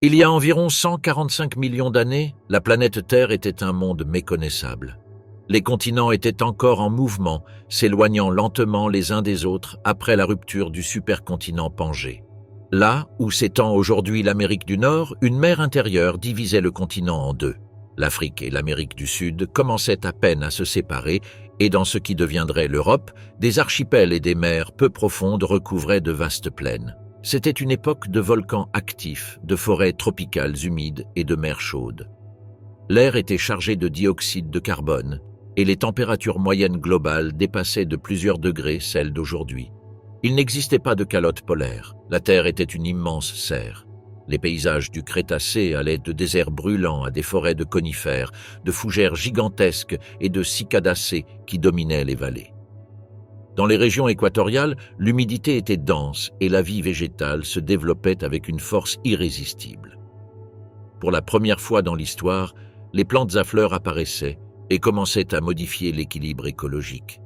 Il y a environ 145 millions d'années, la planète Terre était un monde méconnaissable. Les continents étaient encore en mouvement, s'éloignant lentement les uns des autres après la rupture du supercontinent Pangée. Là où s'étend aujourd'hui l'Amérique du Nord, une mer intérieure divisait le continent en deux. L'Afrique et l'Amérique du Sud commençaient à peine à se séparer et dans ce qui deviendrait l'Europe, des archipels et des mers peu profondes recouvraient de vastes plaines. C'était une époque de volcans actifs, de forêts tropicales humides et de mers chaudes. L'air était chargé de dioxyde de carbone et les températures moyennes globales dépassaient de plusieurs degrés celles d'aujourd'hui. Il n'existait pas de calotte polaire. La Terre était une immense serre. Les paysages du Crétacé allaient de déserts brûlants à des forêts de conifères, de fougères gigantesques et de cicadacées qui dominaient les vallées. Dans les régions équatoriales, l'humidité était dense et la vie végétale se développait avec une force irrésistible. Pour la première fois dans l'histoire, les plantes à fleurs apparaissaient et commençaient à modifier l'équilibre écologique.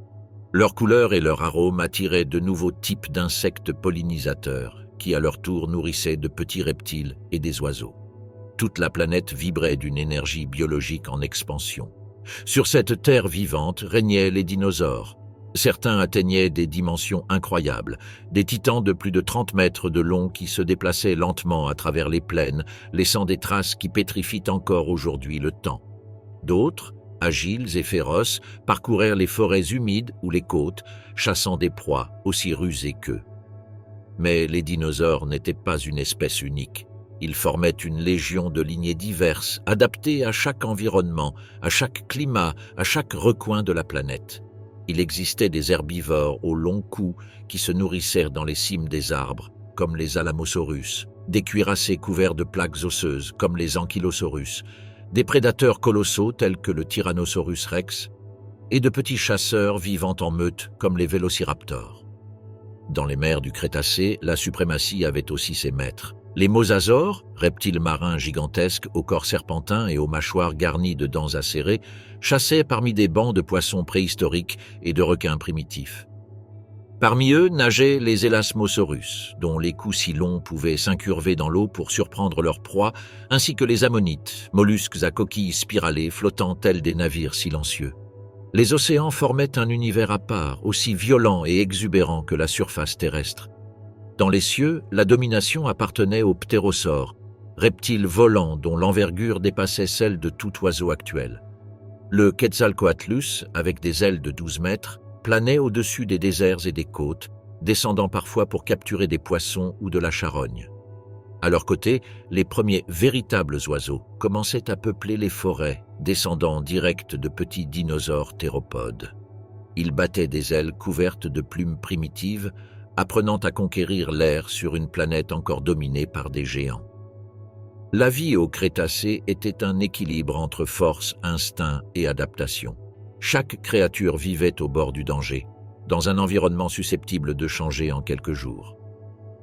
Leur couleur et leur arôme attiraient de nouveaux types d'insectes pollinisateurs qui à leur tour nourrissaient de petits reptiles et des oiseaux. Toute la planète vibrait d'une énergie biologique en expansion. Sur cette terre vivante régnaient les dinosaures. Certains atteignaient des dimensions incroyables, des titans de plus de 30 mètres de long qui se déplaçaient lentement à travers les plaines, laissant des traces qui pétrifient encore aujourd'hui le temps. D'autres, agiles et féroces, parcourèrent les forêts humides ou les côtes, chassant des proies aussi rusées qu'eux. Mais les dinosaures n'étaient pas une espèce unique. Ils formaient une légion de lignées diverses, adaptées à chaque environnement, à chaque climat, à chaque recoin de la planète. Il existait des herbivores au long cou qui se nourrissèrent dans les cimes des arbres, comme les Alamosaurus, des cuirassés couverts de plaques osseuses, comme les Ankylosaurus, des prédateurs colossaux tels que le Tyrannosaurus rex, et de petits chasseurs vivant en meute comme les Vélociraptors. Dans les mers du Crétacé, la suprématie avait aussi ses maîtres. Les mosasaures, reptiles marins gigantesques au corps serpentin et aux mâchoires garnies de dents acérées, chassaient parmi des bancs de poissons préhistoriques et de requins primitifs. Parmi eux nageaient les Elasmosaurus, dont les coups si longs pouvaient s'incurver dans l'eau pour surprendre leur proie, ainsi que les ammonites, mollusques à coquilles spiralées flottant tels des navires silencieux. Les océans formaient un univers à part, aussi violent et exubérant que la surface terrestre. Dans les cieux, la domination appartenait aux ptérosaures, reptiles volants dont l'envergure dépassait celle de tout oiseau actuel. Le Quetzalcoatlus, avec des ailes de 12 mètres, planait au-dessus des déserts et des côtes, descendant parfois pour capturer des poissons ou de la charogne. À leur côté, les premiers véritables oiseaux commençaient à peupler les forêts, descendant direct de petits dinosaures théropodes. Ils battaient des ailes couvertes de plumes primitives, apprenant à conquérir l'air sur une planète encore dominée par des géants. La vie au Crétacé était un équilibre entre force, instinct et adaptation. Chaque créature vivait au bord du danger, dans un environnement susceptible de changer en quelques jours.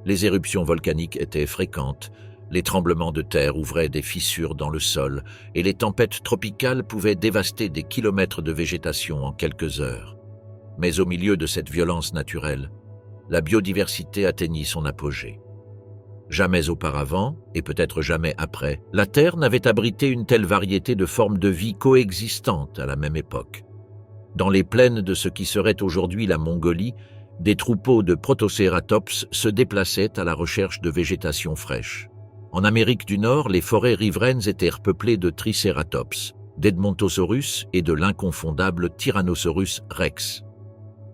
Les éruptions volcaniques étaient fréquentes, les tremblements de terre ouvraient des fissures dans le sol et les tempêtes tropicales pouvaient dévaster des kilomètres de végétation en quelques heures. Mais au milieu de cette violence naturelle, la biodiversité atteignit son apogée. Jamais auparavant, et peut-être jamais après, la Terre n'avait abrité une telle variété de formes de vie coexistantes à la même époque. Dans les plaines de ce qui serait aujourd'hui la Mongolie, des troupeaux de Protocératops se déplaçaient à la recherche de végétation fraîche. En Amérique du Nord, les forêts riveraines étaient repeuplées de Tricératops, d'Edmontosaurus et de l'inconfondable Tyrannosaurus rex.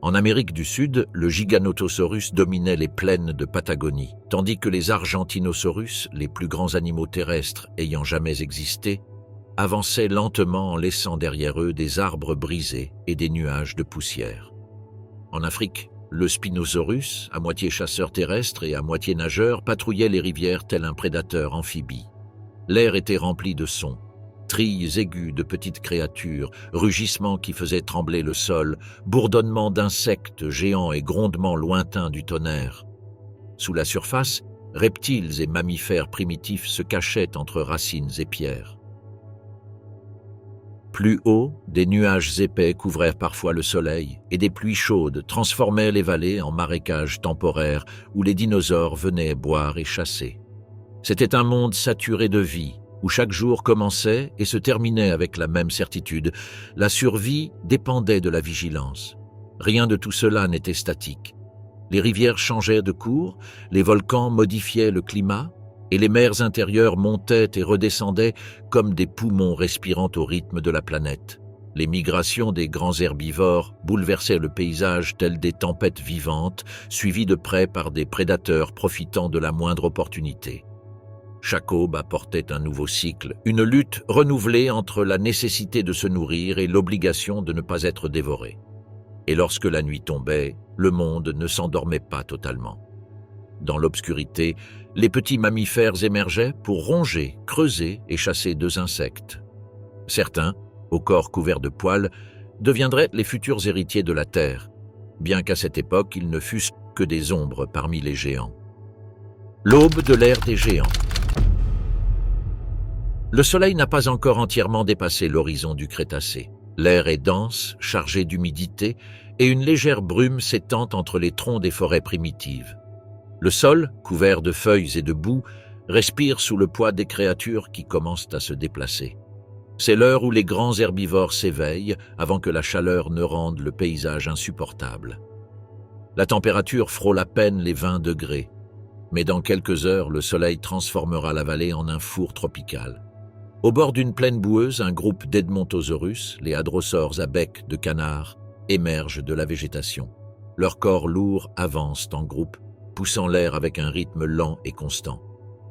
En Amérique du Sud, le Giganotosaurus dominait les plaines de Patagonie, tandis que les Argentinosaurus, les plus grands animaux terrestres ayant jamais existé, avançaient lentement en laissant derrière eux des arbres brisés et des nuages de poussière. En Afrique, le Spinosaurus, à moitié chasseur terrestre et à moitié nageur, patrouillait les rivières tel un prédateur amphibie. L'air était rempli de sons, trilles aigus de petites créatures, rugissements qui faisaient trembler le sol, bourdonnements d'insectes géants et grondements lointains du tonnerre. Sous la surface, reptiles et mammifères primitifs se cachaient entre racines et pierres. Plus haut, des nuages épais couvrèrent parfois le soleil et des pluies chaudes transformaient les vallées en marécages temporaires où les dinosaures venaient boire et chasser. C'était un monde saturé de vie, où chaque jour commençait et se terminait avec la même certitude. La survie dépendait de la vigilance. Rien de tout cela n'était statique. Les rivières changeaient de cours, les volcans modifiaient le climat, et les mers intérieures montaient et redescendaient comme des poumons respirant au rythme de la planète. Les migrations des grands herbivores bouleversaient le paysage telles des tempêtes vivantes, suivies de près par des prédateurs profitant de la moindre opportunité. Chaque aube apportait un nouveau cycle, une lutte renouvelée entre la nécessité de se nourrir et l'obligation de ne pas être dévoré. Et lorsque la nuit tombait, le monde ne s'endormait pas totalement. Dans l'obscurité, les petits mammifères émergeaient pour ronger, creuser et chasser 2 insectes. Certains, au corps couvert de poils, deviendraient les futurs héritiers de la Terre, bien qu'à cette époque ils ne fussent que des ombres parmi les géants. L'aube de l'ère des géants. Le soleil n'a pas encore entièrement dépassé l'horizon du Crétacé. L'air est dense, chargé d'humidité, et une légère brume s'étend entre les troncs des forêts primitives. Le sol, couvert de feuilles et de boue, respire sous le poids des créatures qui commencent à se déplacer. C'est l'heure où les grands herbivores s'éveillent avant que la chaleur ne rende le paysage insupportable. La température frôle à peine les 20 degrés, mais dans quelques heures, le soleil transformera la vallée en un four tropical. Au bord d'une plaine boueuse, un groupe d'Edmontosaurus, les hadrosaures à bec de canard, émergent de la végétation. Leurs corps lourds avancent en groupe, poussant l'air avec un rythme lent et constant.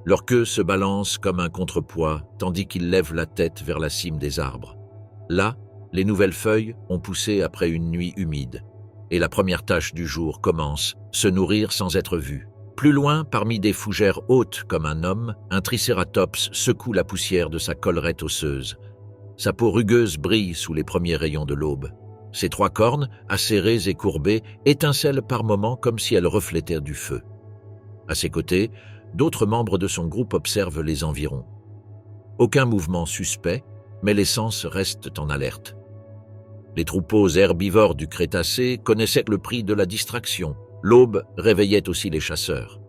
Leur queue se balance comme un contrepoids, tandis qu'ils lèvent la tête vers la cime des arbres. Là, les nouvelles feuilles ont poussé après une nuit humide, et la première tâche du jour commence, se nourrir sans être vue. Plus loin, parmi des fougères hautes comme un homme, un tricératops secoue la poussière de sa collerette osseuse. Sa peau rugueuse brille sous les premiers rayons de l'aube. Ses 3 cornes, acérées et courbées, étincellent par moments comme si elles reflétaient du feu. À ses côtés, d'autres membres de son groupe observent les environs. Aucun mouvement suspect, mais les sens restent en alerte. Les troupeaux herbivores du Crétacé connaissaient le prix de la distraction. L'aube réveillait aussi les chasseurs.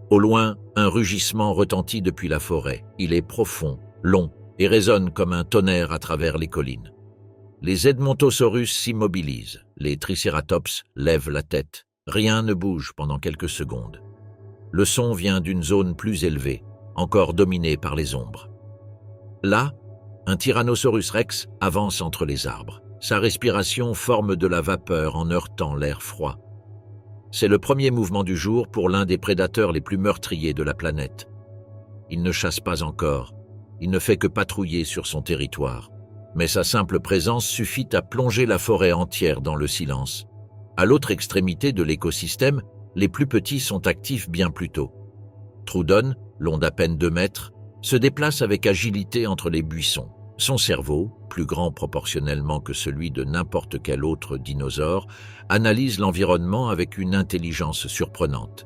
Au loin, un rugissement retentit depuis la forêt. Il est profond, long et résonne comme un tonnerre à travers les collines. Les Edmontosaurus s'immobilisent. Les tricératops lèvent la tête. Rien ne bouge pendant quelques secondes. Le son vient d'une zone plus élevée, encore dominée par les ombres. Là, un Tyrannosaurus rex avance entre les arbres. Sa respiration forme de la vapeur en heurtant l'air froid. C'est le premier mouvement du jour pour l'un des prédateurs les plus meurtriers de la planète. Il ne chasse pas encore, il ne fait que patrouiller sur son territoire. Mais sa simple présence suffit à plonger la forêt entière dans le silence. À l'autre extrémité de l'écosystème, les plus petits sont actifs bien plus tôt. Troodon, long d'à peine 2 mètres, se déplace avec agilité entre les buissons. Son cerveau, plus grand proportionnellement que celui de n'importe quel autre dinosaure, analyse l'environnement avec une intelligence surprenante.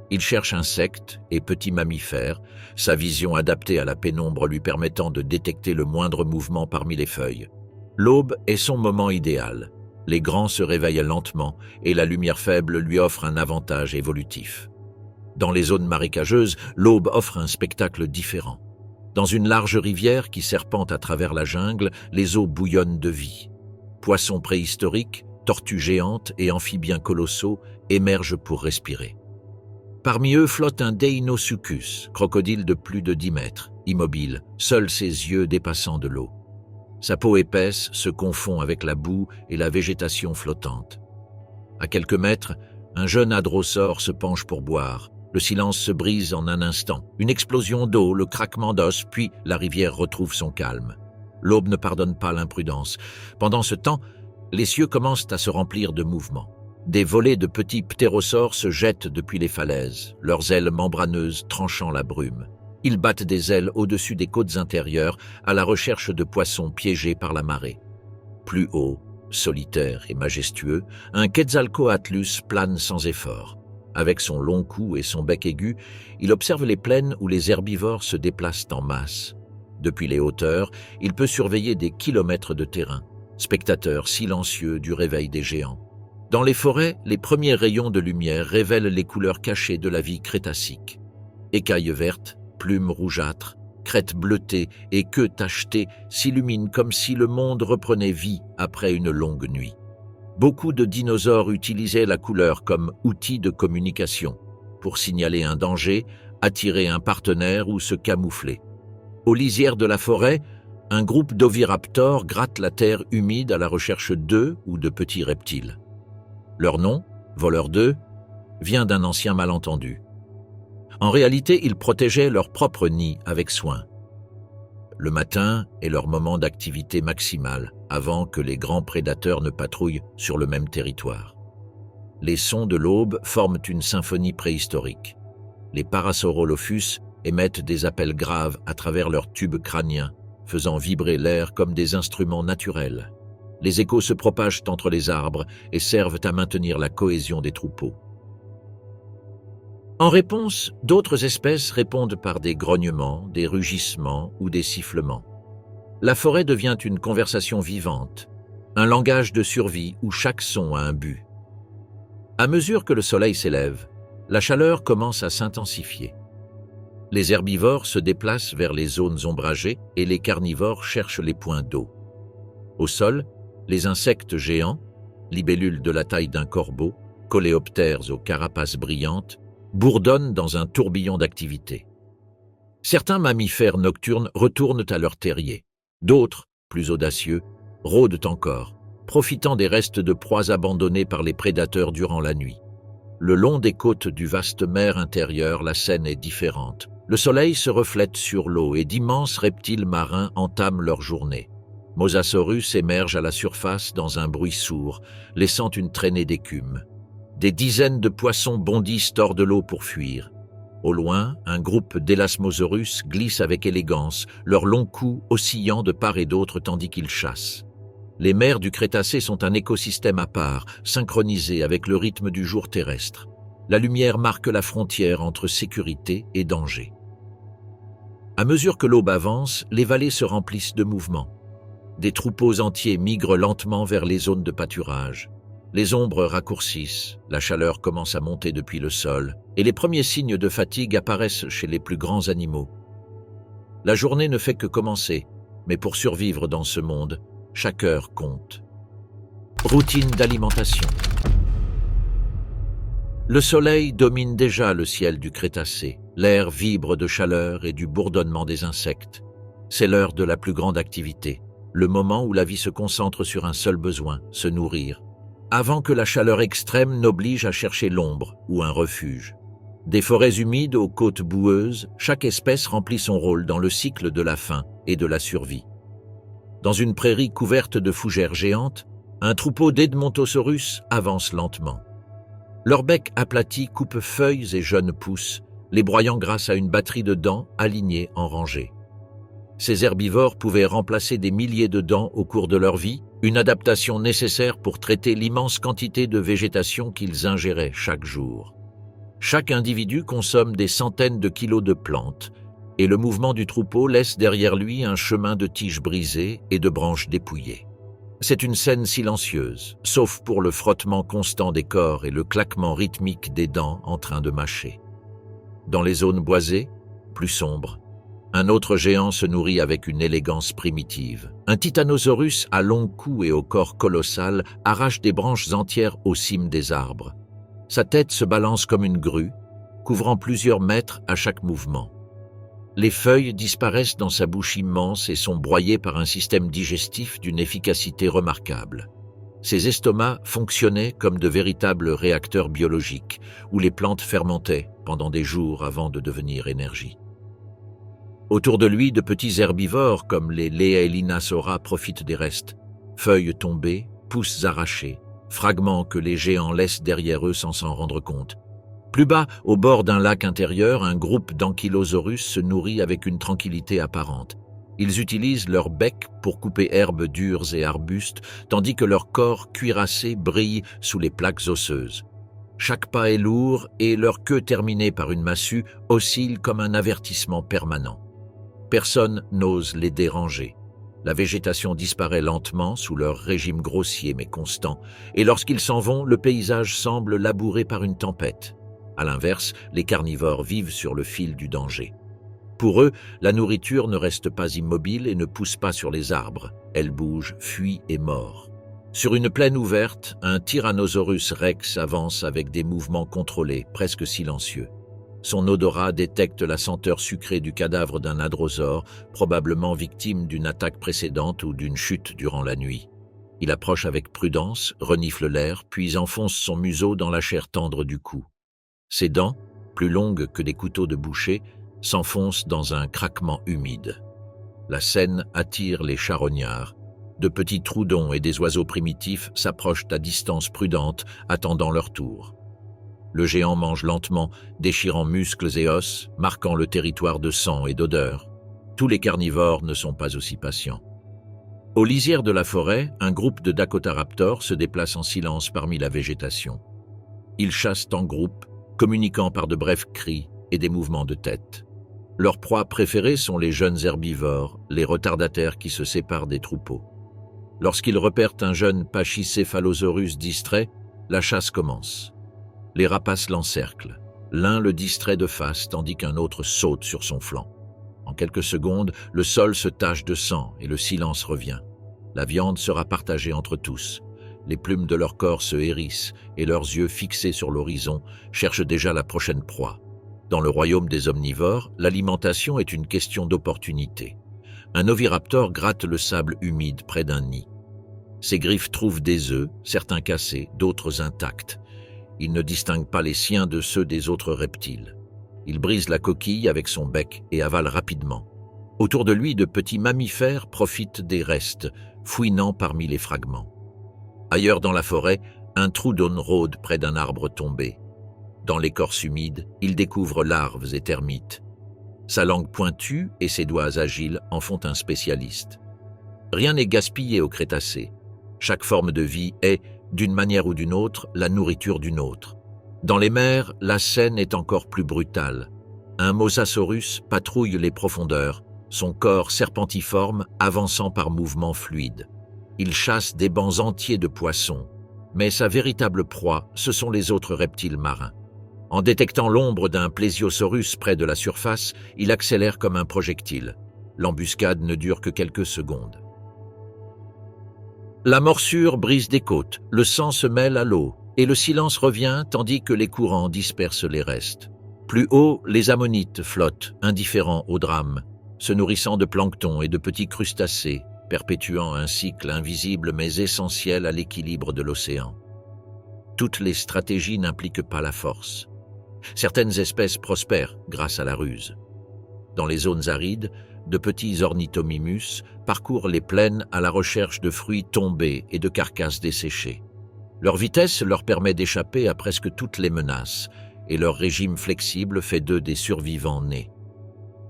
Il cherche insectes et petits mammifères, sa vision adaptée à la pénombre lui permettant de détecter le moindre mouvement parmi les feuilles. L'aube est son moment idéal. Les grands se réveillent lentement et la lumière faible lui offre un avantage évolutif. Dans les zones marécageuses, l'aube offre un spectacle différent. Dans une large rivière qui serpente à travers la jungle, les eaux bouillonnent de vie. Poissons préhistoriques, tortues géantes et amphibiens colossaux émergent pour respirer. Parmi eux flotte un Deinosuchus, crocodile de plus de 10 mètres, immobile, seuls ses yeux dépassant de l'eau. Sa peau épaisse se confond avec la boue et la végétation flottante. À quelques mètres, un jeune hadrosaure se penche pour boire. Le silence se brise en un instant. Une explosion d'eau, le craquement d'os, puis la rivière retrouve son calme. L'aube ne pardonne pas l'imprudence. Pendant ce temps, les cieux commencent à se remplir de mouvements. Des volées de petits ptérosaures se jettent depuis les falaises, leurs ailes membraneuses tranchant la brume. Ils battent des ailes au-dessus des côtes intérieures à la recherche de poissons piégés par la marée. Plus haut, solitaire et majestueux, un Quetzalcoatlus plane sans effort. Avec son long cou et son bec aigu, il observe les plaines où les herbivores se déplacent en masse. Depuis les hauteurs, il peut surveiller des kilomètres de terrain, spectateur silencieux du réveil des géants. Dans les forêts, les premiers rayons de lumière révèlent les couleurs cachées de la vie crétacique. Écailles vertes, plumes rougeâtres, crêtes bleutées et queues tachetées s'illuminent comme si le monde reprenait vie après une longue nuit. Beaucoup de dinosaures utilisaient la couleur comme outil de communication, pour signaler un danger, attirer un partenaire ou se camoufler. Aux lisières de la forêt, un groupe d'oviraptors gratte la terre humide à la recherche d'œufs ou de petits reptiles. Leur nom, voleurs d'œufs, vient d'un ancien malentendu. En réalité, ils protégeaient leur propre nid avec soin. Le matin est leur moment d'activité maximale, avant que les grands prédateurs ne patrouillent sur le même territoire. Les sons de l'aube forment une symphonie préhistorique. Les Parasaurolophus émettent des appels graves à travers leurs tubes crâniens, faisant vibrer l'air comme des instruments naturels. Les échos se propagent entre les arbres et servent à maintenir la cohésion des troupeaux. En réponse, d'autres espèces répondent par des grognements, des rugissements ou des sifflements. La forêt devient une conversation vivante, un langage de survie où chaque son a un but. À mesure que le soleil s'élève, la chaleur commence à s'intensifier. Les herbivores se déplacent vers les zones ombragées et les carnivores cherchent les points d'eau. Au sol, les insectes géants, libellules de la taille d'un corbeau, coléoptères aux carapaces brillantes, bourdonnent dans un tourbillon d'activité. Certains mammifères nocturnes retournent à leur terrier. D'autres, plus audacieux, rôdent encore, profitant des restes de proies abandonnées par les prédateurs durant la nuit. Le long des côtes du vaste mer intérieur, la scène est différente. Le soleil se reflète sur l'eau et d'immenses reptiles marins entament leur journée. Mosasaurus émerge à la surface dans un bruit sourd, laissant une traînée d'écume. Des dizaines de poissons bondissent hors de l'eau pour fuir. Au loin, un groupe d'Elasmosaurus glisse avec élégance, leurs longs coups oscillant de part et d'autre tandis qu'ils chassent. Les mers du Crétacé sont un écosystème à part, synchronisé avec le rythme du jour terrestre. La lumière marque la frontière entre sécurité et danger. À mesure que l'aube avance, les vallées se remplissent de mouvements. Des troupeaux entiers migrent lentement vers les zones de pâturage. Les ombres raccourcissent, la chaleur commence à monter depuis le sol, et les premiers signes de fatigue apparaissent chez les plus grands animaux. La journée ne fait que commencer, mais pour survivre dans ce monde, chaque heure compte. Routine d'alimentation. Le soleil domine déjà le ciel du Crétacé. L'air vibre de chaleur et du bourdonnement des insectes. C'est l'heure de la plus grande activité, le moment où la vie se concentre sur un seul besoin, se nourrir, avant que la chaleur extrême n'oblige à chercher l'ombre ou un refuge. Des forêts humides aux côtes boueuses, chaque espèce remplit son rôle dans le cycle de la faim et de la survie. Dans une prairie couverte de fougères géantes, un troupeau d'Edmontosaurus avance lentement. Leur bec aplati coupe feuilles et jeunes pousses, les broyant grâce à une batterie de dents alignées en rangées. Ces herbivores pouvaient remplacer des milliers de dents au cours de leur vie, une adaptation nécessaire pour traiter l'immense quantité de végétation qu'ils ingéraient chaque jour. Chaque individu consomme des centaines de kilos de plantes, et le mouvement du troupeau laisse derrière lui un chemin de tiges brisées et de branches dépouillées. C'est une scène silencieuse, sauf pour le frottement constant des corps et le claquement rythmique des dents en train de mâcher. Dans les zones boisées, plus sombres, un autre géant se nourrit avec une élégance primitive. Un titanosaurus à long cou et au corps colossal arrache des branches entières aux cimes des arbres. Sa tête se balance comme une grue, couvrant plusieurs mètres à chaque mouvement. Les feuilles disparaissent dans sa bouche immense et sont broyées par un système digestif d'une efficacité remarquable. Ses estomacs fonctionnaient comme de véritables réacteurs biologiques, où les plantes fermentaient pendant des jours avant de devenir énergie. Autour de lui, de petits herbivores comme les Leaelinasaura profitent des restes. Feuilles tombées, pousses arrachées, fragments que les géants laissent derrière eux sans s'en rendre compte. Plus bas, au bord d'un lac intérieur, un groupe d'Ankylosaurus se nourrit avec une tranquillité apparente. Ils utilisent leur bec pour couper herbes dures et arbustes, tandis que leur corps cuirassé brille sous les plaques osseuses. Chaque pas est lourd et leur queue terminée par une massue oscille comme un avertissement permanent. Personne n'ose les déranger. La végétation disparaît lentement sous leur régime grossier mais constant, et lorsqu'ils s'en vont, le paysage semble labouré par une tempête. À l'inverse, les carnivores vivent sur le fil du danger. Pour eux, la nourriture ne reste pas immobile et ne pousse pas sur les arbres. Elle bouge, fuit et mord. Sur une plaine ouverte, un Tyrannosaurus rex avance avec des mouvements contrôlés, presque silencieux. Son odorat détecte la senteur sucrée du cadavre d'un hadrosaure, probablement victime d'une attaque précédente ou d'une chute durant la nuit. Il approche avec prudence, renifle l'air, puis enfonce son museau dans la chair tendre du cou. Ses dents, plus longues que des couteaux de boucher, s'enfoncent dans un craquement humide. La scène attire les charognards. De petits troudons et des oiseaux primitifs s'approchent à distance prudente, attendant leur tour. Le géant mange lentement, déchirant muscles et os, marquant le territoire de sang et d'odeur. Tous les carnivores ne sont pas aussi patients. Aux lisières de la forêt, un groupe de Dakotaraptors se déplace en silence parmi la végétation. Ils chassent en groupe, communiquant par de brefs cris et des mouvements de tête. Leurs proies préférées sont les jeunes herbivores, les retardataires qui se séparent des troupeaux. Lorsqu'ils repèrent un jeune Pachycéphalosaurus distrait, la chasse commence. Les rapaces l'encerclent. L'un le distrait de face tandis qu'un autre saute sur son flanc. En quelques secondes, le sol se tache de sang et le silence revient. La viande sera partagée entre tous. Les plumes de leur corps se hérissent et leurs yeux fixés sur l'horizon cherchent déjà la prochaine proie. Dans le royaume des omnivores, l'alimentation est une question d'opportunité. Un oviraptor gratte le sable humide près d'un nid. Ses griffes trouvent des œufs, certains cassés, d'autres intacts. Il ne distingue pas les siens de ceux des autres reptiles. Il brise la coquille avec son bec et avale rapidement. Autour de lui, de petits mammifères profitent des restes, fouinant parmi les fragments. Ailleurs dans la forêt, un troudon rôde près d'un arbre tombé. Dans l'écorce humide, il découvre larves et termites. Sa langue pointue et ses doigts agiles en font un spécialiste. Rien n'est gaspillé au Crétacé. Chaque forme de vie est, d'une manière ou d'une autre, la nourriture d'une autre. Dans les mers, la scène est encore plus brutale. Un Mosasaurus patrouille les profondeurs, son corps serpentiforme avançant par mouvements fluides. Il chasse des bancs entiers de poissons, mais sa véritable proie, ce sont les autres reptiles marins. En détectant l'ombre d'un plésiosaurus près de la surface, il accélère comme un projectile. L'embuscade ne dure que quelques secondes. La morsure brise des côtes, le sang se mêle à l'eau, et le silence revient tandis que les courants dispersent les restes. Plus haut, les ammonites flottent, indifférents au drame, se nourrissant de plancton et de petits crustacés, perpétuant un cycle invisible mais essentiel à l'équilibre de l'océan. Toutes les stratégies n'impliquent pas la force. Certaines espèces prospèrent grâce à la ruse. Dans les zones arides, de petits ornithomimus parcourent les plaines à la recherche de fruits tombés et de carcasses desséchées. Leur vitesse leur permet d'échapper à presque toutes les menaces, et leur régime flexible fait d'eux des survivants nés.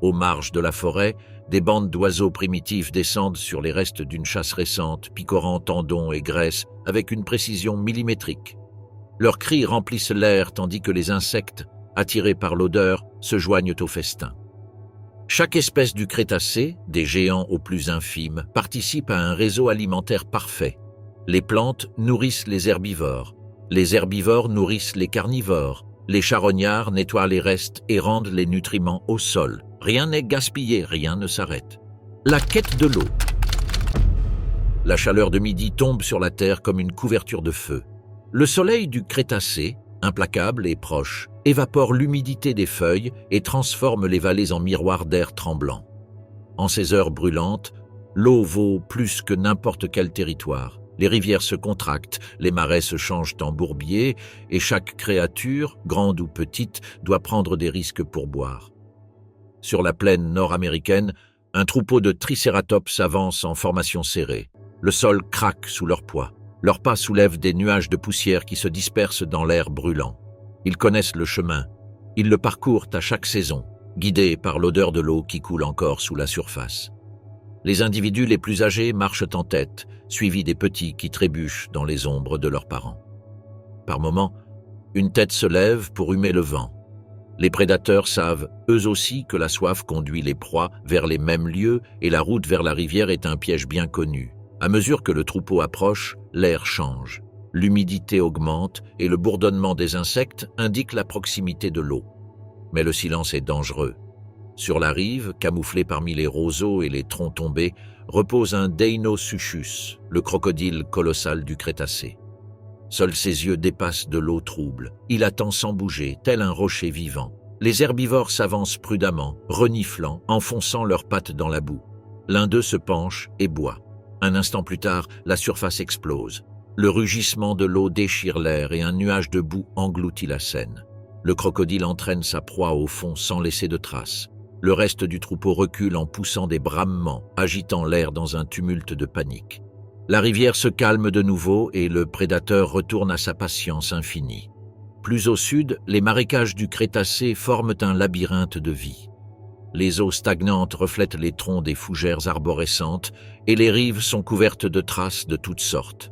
Aux marges de la forêt, des bandes d'oiseaux primitifs descendent sur les restes d'une chasse récente, picorant tendons et graisse avec une précision millimétrique. Leurs cris remplissent l'air tandis que les insectes, attirés par l'odeur, se joignent au festin. Chaque espèce du Crétacé, des géants aux plus infimes, participe à un réseau alimentaire parfait. Les plantes nourrissent les herbivores nourrissent les carnivores, les charognards nettoient les restes et rendent les nutriments au sol. Rien n'est gaspillé, rien ne s'arrête. La quête de l'eau. La chaleur de midi tombe sur la terre comme une couverture de feu. Le soleil du Crétacé, implacable et proche, évapore l'humidité des feuilles et transforme les vallées en miroirs d'air tremblant. En ces heures brûlantes, l'eau vaut plus que n'importe quel territoire. Les rivières se contractent, les marais se changent en bourbiers et chaque créature, grande ou petite, doit prendre des risques pour boire. Sur la plaine nord-américaine, un troupeau de tricératops avance en formation serrée. Le sol craque sous leur poids. Leurs pas soulèvent des nuages de poussière qui se dispersent dans l'air brûlant. Ils connaissent le chemin. Ils le parcourent à chaque saison, guidés par l'odeur de l'eau qui coule encore sous la surface. Les individus les plus âgés marchent en tête, suivis des petits qui trébuchent dans les ombres de leurs parents. Par moments, une tête se lève pour humer le vent. Les prédateurs savent, eux aussi, que la soif conduit les proies vers les mêmes lieux et la route vers la rivière est un piège bien connu. À mesure que le troupeau approche, l'air change. L'humidité augmente et le bourdonnement des insectes indique la proximité de l'eau. Mais le silence est dangereux. Sur la rive, camouflé parmi les roseaux et les troncs tombés, repose un Deinosuchus, le crocodile colossal du Crétacé. Seuls ses yeux dépassent de l'eau trouble. Il attend sans bouger, tel un rocher vivant. Les herbivores s'avancent prudemment, reniflant, enfonçant leurs pattes dans la boue. L'un d'eux se penche et boit. Un instant plus tard, la surface explose. Le rugissement de l'eau déchire l'air et un nuage de boue engloutit la scène. Le crocodile entraîne sa proie au fond sans laisser de traces. Le reste du troupeau recule en poussant des brammements, agitant l'air dans un tumulte de panique. La rivière se calme de nouveau et le prédateur retourne à sa patience infinie. Plus au sud, les marécages du Crétacé forment un labyrinthe de vie. Les eaux stagnantes reflètent les troncs des fougères arborescentes et les rives sont couvertes de traces de toutes sortes.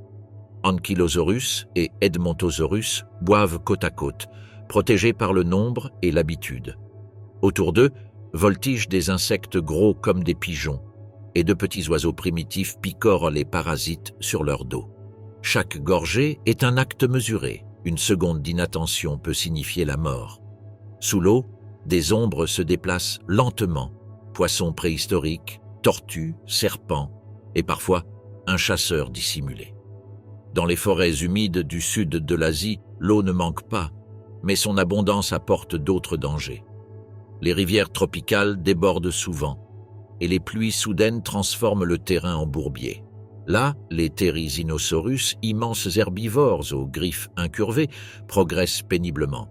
Ankylosaurus et Edmontosaurus boivent côte à côte, protégés par le nombre et l'habitude. Autour d'eux, voltigent des insectes gros comme des pigeons, et de petits oiseaux primitifs picorent les parasites sur leur dos. Chaque gorgée est un acte mesuré. Une seconde d'inattention peut signifier la mort. Sous l'eau, des ombres se déplacent lentement. Poissons préhistoriques, tortues, serpents, et parfois un chasseur dissimulé. Dans les forêts humides du sud de l'Asie, l'eau ne manque pas, mais son abondance apporte d'autres dangers. Les rivières tropicales débordent souvent, et les pluies soudaines transforment le terrain en bourbier. Là, les Therizinosaurus, immenses herbivores aux griffes incurvées, progressent péniblement.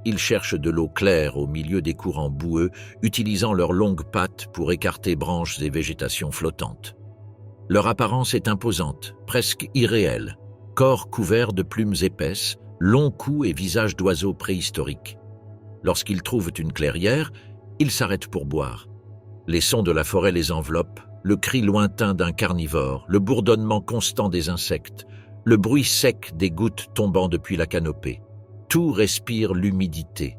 Ils cherchent de l'eau claire au milieu des courants boueux, utilisant leurs longues pattes pour écarter branches et végétations flottantes. Leur apparence est imposante, presque irréelle. Corps couverts de plumes épaisses, longs cous et visages d'oiseaux préhistoriques. Lorsqu'ils trouvent une clairière, ils s'arrêtent pour boire. Les sons de la forêt les enveloppent, le cri lointain d'un carnivore, le bourdonnement constant des insectes, le bruit sec des gouttes tombant depuis la canopée. Tout respire l'humidité.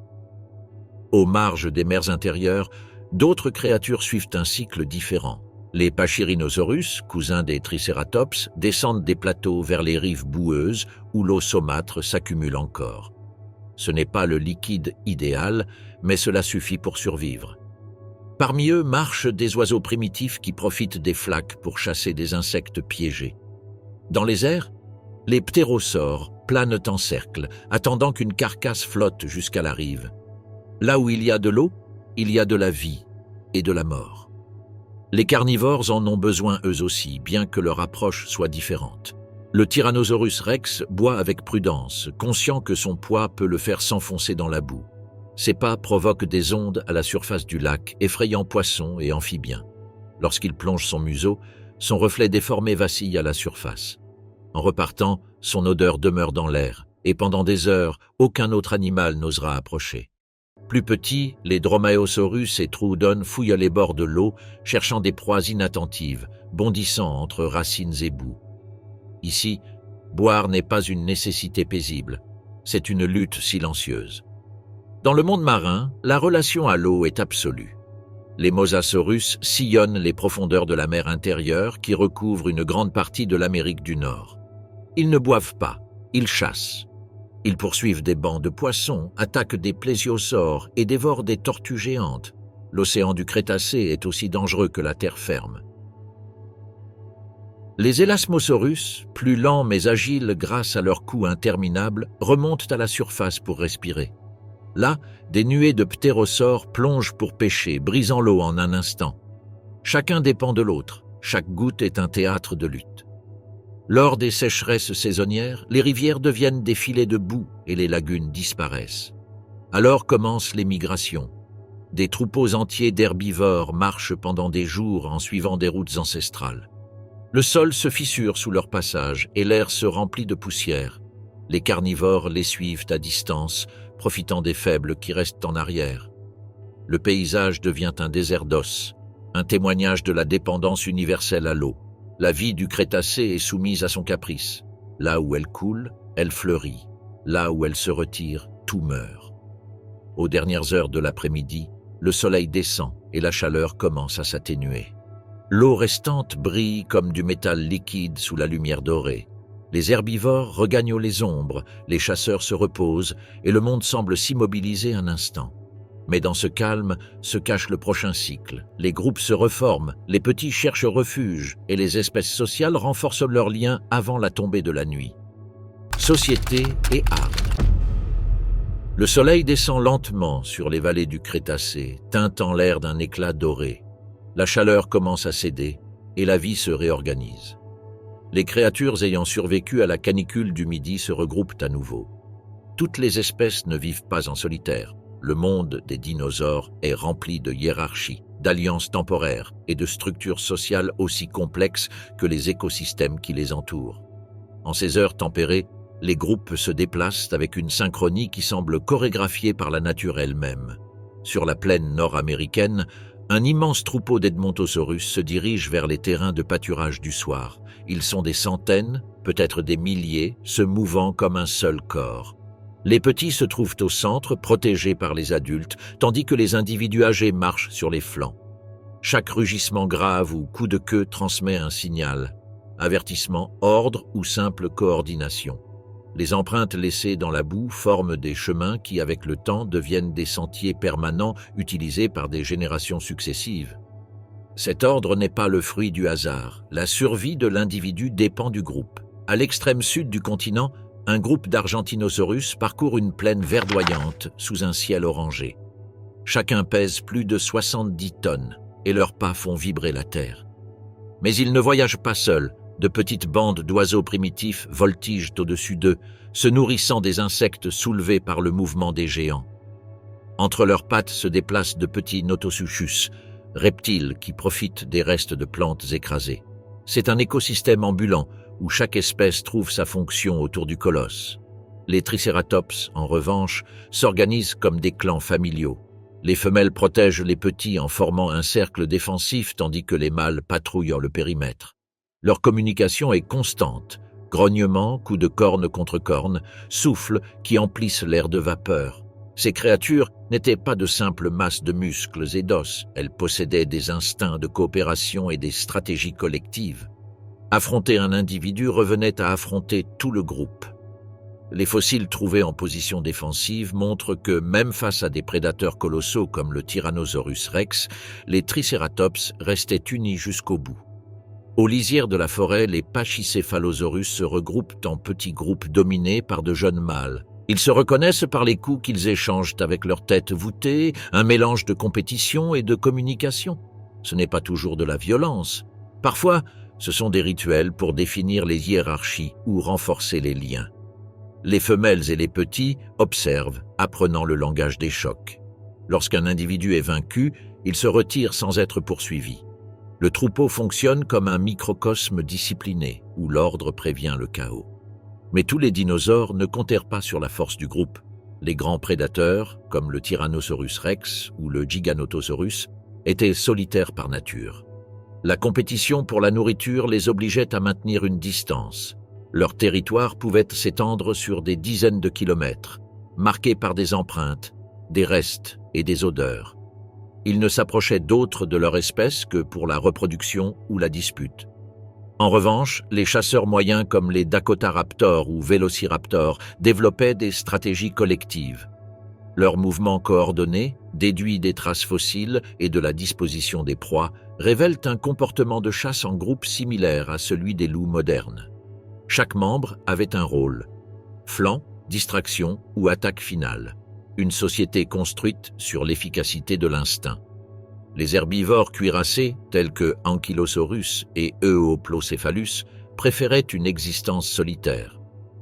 Aux marges des mers intérieures, d'autres créatures suivent un cycle différent. Les Pachyrhinosaurus, cousins des Tricératops, descendent des plateaux vers les rives boueuses où l'eau saumâtre s'accumule encore. Ce n'est pas le liquide idéal, mais cela suffit pour survivre. Parmi eux marchent des oiseaux primitifs qui profitent des flaques pour chasser des insectes piégés. Dans les airs, les ptérosaures planent en cercle, attendant qu'une carcasse flotte jusqu'à la rive. Là où il y a de l'eau, il y a de la vie et de la mort. Les carnivores en ont besoin eux aussi, bien que leur approche soit différente. Le Tyrannosaurus rex boit avec prudence, conscient que son poids peut le faire s'enfoncer dans la boue. Ses pas provoquent des ondes à la surface du lac, effrayant poissons et amphibiens. Lorsqu'il plonge son museau, son reflet déformé vacille à la surface. En repartant, son odeur demeure dans l'air, et pendant des heures, aucun autre animal n'osera approcher. Plus petits, les Dromaeosaurus et Troodon fouillent les bords de l'eau, cherchant des proies inattentives, bondissant entre racines et boue. Ici, boire n'est pas une nécessité paisible, c'est une lutte silencieuse. Dans le monde marin, la relation à l'eau est absolue. Les Mosasaurus sillonnent les profondeurs de la mer intérieure qui recouvre une grande partie de l'Amérique du Nord. Ils ne boivent pas, ils chassent. Ils poursuivent des bancs de poissons, attaquent des plésiosaures et dévorent des tortues géantes. L'océan du Crétacé est aussi dangereux que la terre ferme. Les Elasmosaurus, plus lents mais agiles grâce à leur cou interminable, remontent à la surface pour respirer. Là, des nuées de ptérosaures plongent pour pêcher, brisant l'eau en un instant. Chacun dépend de l'autre, chaque goutte est un théâtre de lutte. Lors des sécheresses saisonnières, les rivières deviennent des filets de boue et les lagunes disparaissent. Alors commencent les migrations. Des troupeaux entiers d'herbivores marchent pendant des jours en suivant des routes ancestrales. Le sol se fissure sous leur passage et l'air se remplit de poussière. Les carnivores les suivent à distance, profitant des faibles qui restent en arrière. Le paysage devient un désert d'os, un témoignage de la dépendance universelle à l'eau. La vie du Crétacé est soumise à son caprice. Là où elle coule, elle fleurit. Là où elle se retire, tout meurt. Aux dernières heures de l'après-midi, le soleil descend et la chaleur commence à s'atténuer. L'eau restante brille comme du métal liquide sous la lumière dorée. Les herbivores regagnent les ombres, les chasseurs se reposent et le monde semble s'immobiliser un instant. Mais dans ce calme se cache le prochain cycle. Les groupes se reforment, les petits cherchent refuge et les espèces sociales renforcent leurs liens avant la tombée de la nuit. Société et art. Le soleil descend lentement sur les vallées du Crétacé, teintant l'air d'un éclat doré. La chaleur commence à céder et la vie se réorganise. Les créatures ayant survécu à la canicule du Midi se regroupent à nouveau. Toutes les espèces ne vivent pas en solitaire. Le monde des dinosaures est rempli de hiérarchies, d'alliances temporaires et de structures sociales aussi complexes que les écosystèmes qui les entourent. En ces heures tempérées, les groupes se déplacent avec une synchronie qui semble chorégraphiée par la nature elle-même. Sur la plaine nord-américaine, un immense troupeau d'Edmontosaurus se dirige vers les terrains de pâturage du soir. Ils sont des centaines, peut-être des milliers, se mouvant comme un seul corps. Les petits se trouvent au centre, protégés par les adultes, tandis que les individus âgés marchent sur les flancs. Chaque rugissement grave ou coup de queue transmet un signal. Avertissement, ordre ou simple coordination. Les empreintes laissées dans la boue forment des chemins qui, avec le temps, deviennent des sentiers permanents utilisés par des générations successives. Cet ordre n'est pas le fruit du hasard. La survie de l'individu dépend du groupe. À l'extrême sud du continent, un groupe d'Argentinosaurus parcourt une plaine verdoyante sous un ciel orangé. Chacun pèse plus de 70 tonnes et leurs pas font vibrer la terre. Mais ils ne voyagent pas seuls. De petites bandes d'oiseaux primitifs voltigent au-dessus d'eux, se nourrissant des insectes soulevés par le mouvement des géants. Entre leurs pattes se déplacent de petits Notosuchus, reptiles qui profitent des restes de plantes écrasées. C'est un écosystème ambulant où chaque espèce trouve sa fonction autour du colosse. Les Triceratops, en revanche, s'organisent comme des clans familiaux. Les femelles protègent les petits en formant un cercle défensif tandis que les mâles patrouillent le périmètre. Leur communication est constante, grognements, coups de corne contre corne, souffles qui emplissent l'air de vapeur. Ces créatures n'étaient pas de simples masses de muscles et d'os, elles possédaient des instincts de coopération et des stratégies collectives. Affronter un individu revenait à affronter tout le groupe. Les fossiles trouvés en position défensive montrent que, même face à des prédateurs colossaux comme le Tyrannosaurus rex, les Triceratops restaient unis jusqu'au bout. Aux lisières de la forêt, les Pachycephalosaurus se regroupent en petits groupes dominés par de jeunes mâles. Ils se reconnaissent par les coups qu'ils échangent avec leurs têtes voûtées, un mélange de compétition et de communication. Ce n'est pas toujours de la violence. Parfois, ce sont des rituels pour définir les hiérarchies ou renforcer les liens. Les femelles et les petits observent, apprenant le langage des chocs. Lorsqu'un individu est vaincu, il se retire sans être poursuivi. Le troupeau fonctionne comme un microcosme discipliné, où l'ordre prévient le chaos. Mais tous les dinosaures ne comptèrent pas sur la force du groupe. Les grands prédateurs, comme le Tyrannosaurus rex ou le Giganotosaurus, étaient solitaires par nature. La compétition pour la nourriture les obligeait à maintenir une distance. Leur territoire pouvait s'étendre sur des dizaines de kilomètres, marqués par des empreintes, des restes et des odeurs. Ils ne s'approchaient d'autres de leur espèce que pour la reproduction ou la dispute. En revanche, les chasseurs moyens comme les Dakotaraptors ou Vélociraptors développaient des stratégies collectives. Leurs mouvements coordonnés, déduits des traces fossiles et de la disposition des proies, révèlent un comportement de chasse en groupe similaire à celui des loups modernes. Chaque membre avait un rôle: flanc, distraction ou attaque finale. Une société construite sur l'efficacité de l'instinct. Les herbivores cuirassés, tels que Ankylosaurus et Euoplocephalus, préféraient une existence solitaire.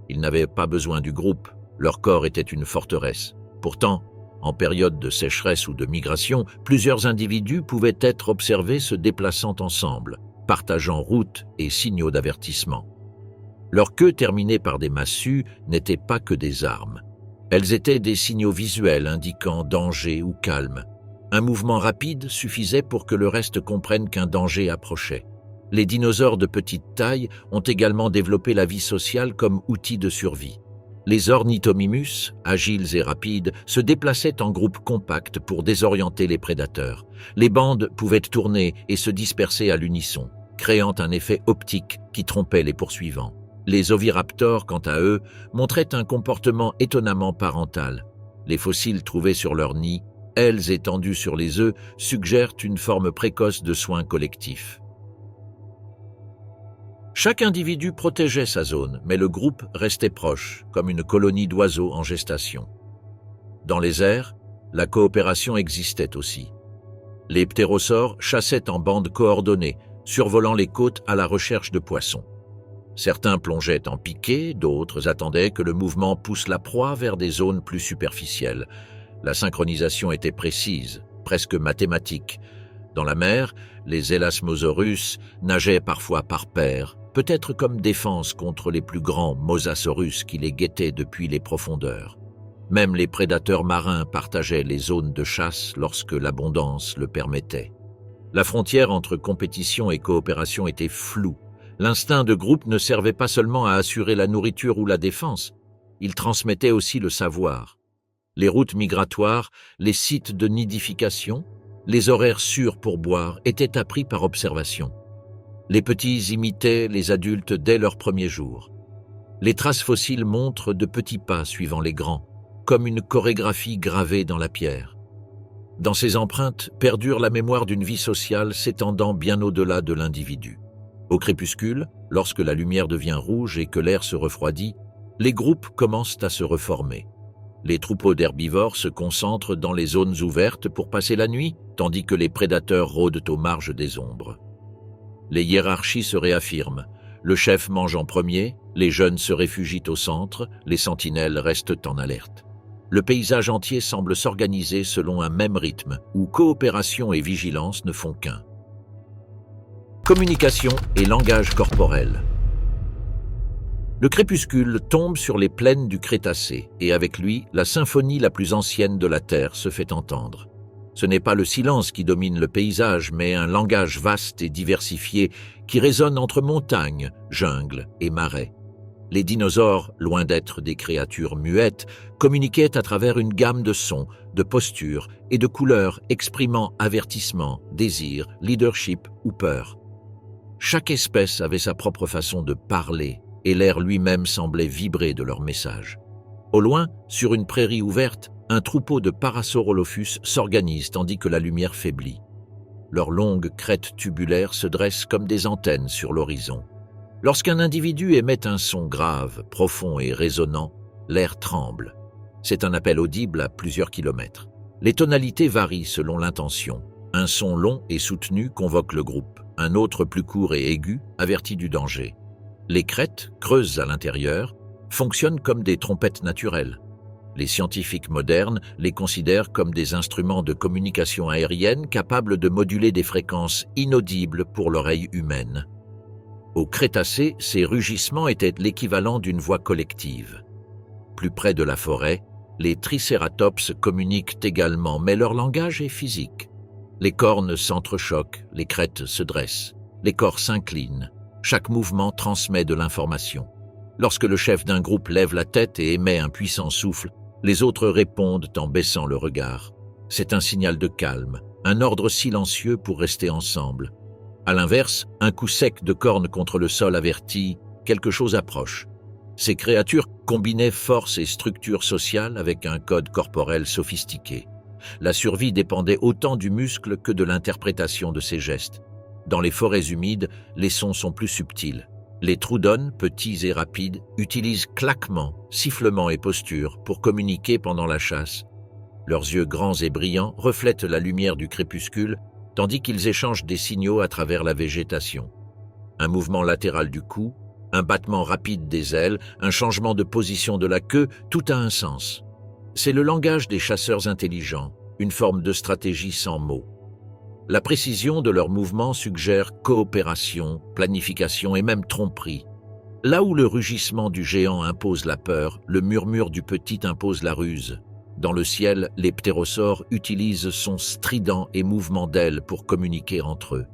Ils n'avaient pas besoin du groupe, leur corps était une forteresse. Pourtant, en période de sécheresse ou de migration, plusieurs individus pouvaient être observés se déplaçant ensemble, partageant routes et signaux d'avertissement. Leurs queues terminées par des massues n'étaient pas que des armes. Elles étaient des signaux visuels indiquant danger ou calme. Un mouvement rapide suffisait pour que le reste comprenne qu'un danger approchait. Les dinosaures de petite taille ont également développé la vie sociale comme outil de survie. Les ornithomimus, agiles et rapides, se déplaçaient en groupes compacts pour désorienter les prédateurs. Les bandes pouvaient tourner et se disperser à l'unisson, créant un effet optique qui trompait les poursuivants. Les oviraptors, quant à eux, montraient un comportement étonnamment parental. Les fossiles trouvés sur leur nid ailes étendues sur les œufs suggèrent une forme précoce de soins collectifs. Chaque individu protégeait sa zone, mais le groupe restait proche, comme une colonie d'oiseaux en gestation. Dans les airs, la coopération existait aussi. Les ptérosaures chassaient en bandes coordonnées, survolant les côtes à la recherche de poissons. Certains plongeaient en piqué, d'autres attendaient que le mouvement pousse la proie vers des zones plus superficielles. La synchronisation était précise, presque mathématique. Dans la mer, les Elasmosaurus nageaient parfois par paires, peut-être comme défense contre les plus grands Mosasaurus qui les guettaient depuis les profondeurs. Même les prédateurs marins partageaient les zones de chasse lorsque l'abondance le permettait. La frontière entre compétition et coopération était floue. L'instinct de groupe ne servait pas seulement à assurer la nourriture ou la défense, il transmettait aussi le savoir. Les routes migratoires, les sites de nidification, les horaires sûrs pour boire étaient appris par observation. Les petits imitaient les adultes dès leur premier jour. Les traces fossiles montrent de petits pas suivant les grands, comme une chorégraphie gravée dans la pierre. Dans ces empreintes perdure la mémoire d'une vie sociale s'étendant bien au-delà de l'individu. Au crépuscule, lorsque la lumière devient rouge et que l'air se refroidit, les groupes commencent à se reformer. Les troupeaux d'herbivores se concentrent dans les zones ouvertes pour passer la nuit, tandis que les prédateurs rôdent aux marges des ombres. Les hiérarchies se réaffirment. Le chef mange en premier, les jeunes se réfugient au centre, les sentinelles restent en alerte. Le paysage entier semble s'organiser selon un même rythme, où coopération et vigilance ne font qu'un. Communication et langage corporel. Le crépuscule tombe sur les plaines du Crétacé, et avec lui, la symphonie la plus ancienne de la Terre se fait entendre. Ce n'est pas le silence qui domine le paysage, mais un langage vaste et diversifié qui résonne entre montagnes, jungles et marais. Les dinosaures, loin d'être des créatures muettes, communiquaient à travers une gamme de sons, de postures et de couleurs exprimant avertissement, désir, leadership ou peur. Chaque espèce avait sa propre façon de parler, et l'air lui-même semblait vibrer de leur message. Au loin, sur une prairie ouverte, un troupeau de Parasaurolophus s'organise tandis que la lumière faiblit. Leurs longues crêtes tubulaires se dressent comme des antennes sur l'horizon. Lorsqu'un individu émet un son grave, profond et résonnant, l'air tremble. C'est un appel audible à plusieurs kilomètres. Les tonalités varient selon l'intention. Un son long et soutenu convoque le groupe. Un autre plus court et aigu avertit du danger. Les crêtes, creuses à l'intérieur, fonctionnent comme des trompettes naturelles. Les scientifiques modernes les considèrent comme des instruments de communication aérienne capables de moduler des fréquences inaudibles pour l'oreille humaine. Au Crétacé, ces rugissements étaient l'équivalent d'une voix collective. Plus près de la forêt, les tricératops communiquent également, mais leur langage est physique. Les cornes s'entrechoquent, les crêtes se dressent, les corps s'inclinent. Chaque mouvement transmet de l'information. Lorsque le chef d'un groupe lève la tête et émet un puissant souffle, les autres répondent en baissant le regard. C'est un signal de calme, un ordre silencieux pour rester ensemble. À l'inverse, un coup sec de corne contre le sol avertit « quelque chose approche ». Ces créatures combinaient force et structure sociale avec un code corporel sophistiqué. La survie dépendait autant du muscle que de l'interprétation de ses gestes. Dans les forêts humides, les sons sont plus subtils. Les troodons, petits et rapides, utilisent claquements, sifflements et postures pour communiquer pendant la chasse. Leurs yeux grands et brillants reflètent la lumière du crépuscule, tandis qu'ils échangent des signaux à travers la végétation. Un mouvement latéral du cou, un battement rapide des ailes, un changement de position de la queue, tout a un sens. C'est le langage des chasseurs intelligents, une forme de stratégie sans mots. La précision de leurs mouvements suggère coopération, planification et même tromperie. Là où le rugissement du géant impose la peur, le murmure du petit impose la ruse. Dans le ciel, les ptérosaures utilisent son strident et mouvement d'ailes pour communiquer entre eux.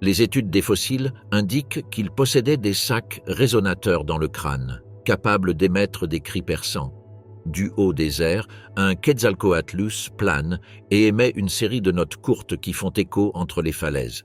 Les études des fossiles indiquent qu'ils possédaient des sacs résonateurs dans le crâne, capables d'émettre des cris perçants. Du haut des airs, un Quetzalcoatlus plane et émet une série de notes courtes qui font écho entre les falaises.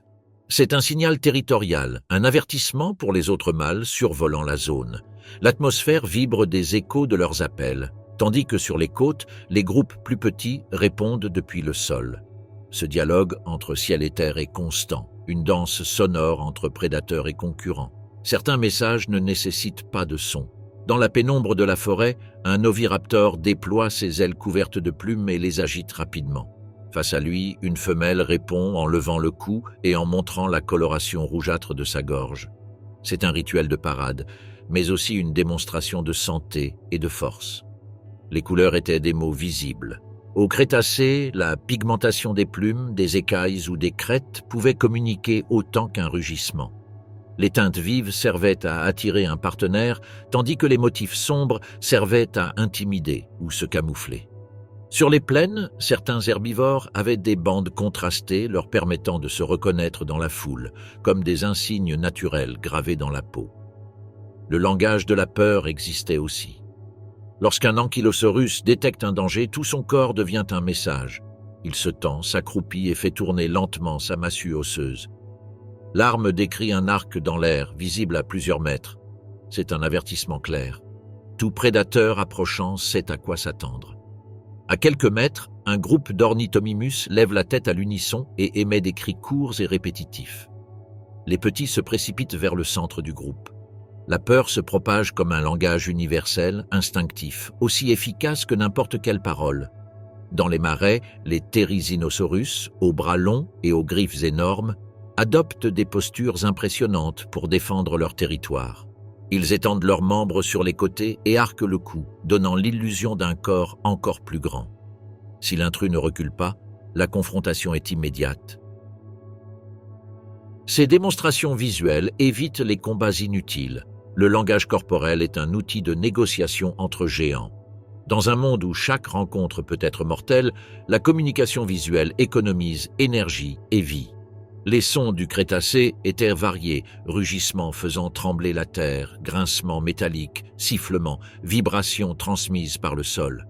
C'est un signal territorial, un avertissement pour les autres mâles survolant la zone. L'atmosphère vibre des échos de leurs appels. tandis que sur les côtes, les groupes plus petits répondent depuis le sol. Ce dialogue entre ciel et terre est constant, une danse sonore entre prédateurs et concurrents. Certains messages ne nécessitent pas de son. Dans la pénombre de la forêt, un oviraptor déploie ses ailes couvertes de plumes et les agite rapidement. Face à lui, une femelle répond en levant le cou et en montrant la coloration rougeâtre de sa gorge. C'est un rituel de parade, mais aussi une démonstration de santé et de force. Les couleurs étaient des mots visibles. Au Crétacé, la pigmentation des plumes, des écailles ou des crêtes pouvait communiquer autant qu'un rugissement. Les teintes vives servaient à attirer un partenaire, tandis que les motifs sombres servaient à intimider ou se camoufler. Sur les plaines, certains herbivores avaient des bandes contrastées leur permettant de se reconnaître dans la foule, comme des insignes naturels gravés dans la peau. Le langage de la peur existait aussi. Lorsqu'un ankylosaurus détecte un danger, tout son corps devient un message. Il se tend, s'accroupit et fait tourner lentement sa massue osseuse. L'arme décrit un arc dans l'air, visible à plusieurs mètres. C'est un avertissement clair. Tout prédateur approchant sait à quoi s'attendre. À quelques mètres, un groupe d'ornithomimus lève la tête à l'unisson et émet des cris courts et répétitifs. Les petits se précipitent vers le centre du groupe. La peur se propage comme un langage universel, instinctif, aussi efficace que n'importe quelle parole. Dans les marais, les Therizinosaurus, aux bras longs et aux griffes énormes, adoptent des postures impressionnantes pour défendre leur territoire. Ils étendent leurs membres sur les côtés et arquent le cou, donnant l'illusion d'un corps encore plus grand. Si l'intrus ne recule pas, la confrontation est immédiate. Ces démonstrations visuelles évitent les combats inutiles. Le langage corporel est un outil de négociation entre géants. Dans un monde où chaque rencontre peut être mortelle, la communication visuelle économise énergie et vie. Les sons du Crétacé étaient variés, rugissements faisant trembler la terre, grincements métalliques, sifflements, vibrations transmises par le sol.